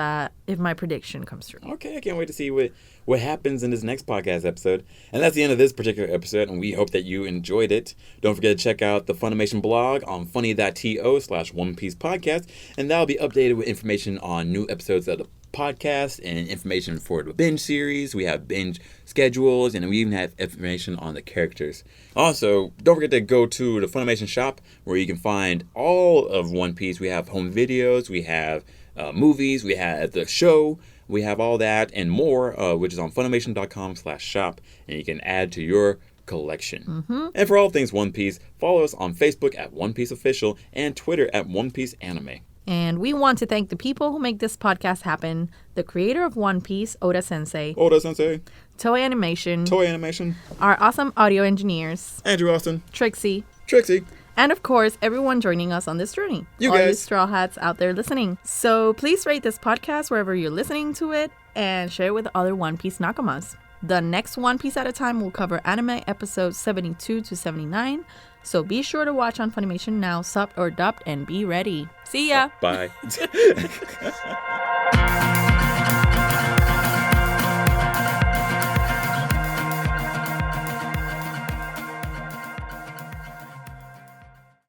my prediction comes true. Okay, I can't wait to see what happens in this next podcast episode. And that's the end of this particular episode, and we hope that you enjoyed it. Don't forget to check out the Funimation blog on funi.to/onepiecepodcast, and that'll be updated with information on new episodes of the podcast and information for the binge series. We have binge schedules, and we even have information on the characters. Also, don't forget to go to the Funimation shop where you can find all of One Piece. We have home videos, we have movies, we have the show, we have all that and more, which is on Funimation.com/shop, and you can add to your collection. Mm-hmm. And for all things One Piece, follow us on Facebook at One Piece Official and Twitter at One Piece Anime. And we want to thank the people who make this podcast happen. The creator of One Piece, Oda-sensei. Oda-sensei. Toei Animation. Toei Animation. Our awesome audio engineers. Andrew Austin. Trixie. And of course, everyone joining us on this journey. You all guys. You Straw Hats out there listening. So please rate this podcast wherever you're listening to it and share it with other One Piece Nakamas. The next One Piece at a time will cover anime episodes 72 to 79. So be sure to watch on Funimation now, subbed or dubbed, and be ready. See ya! Bye.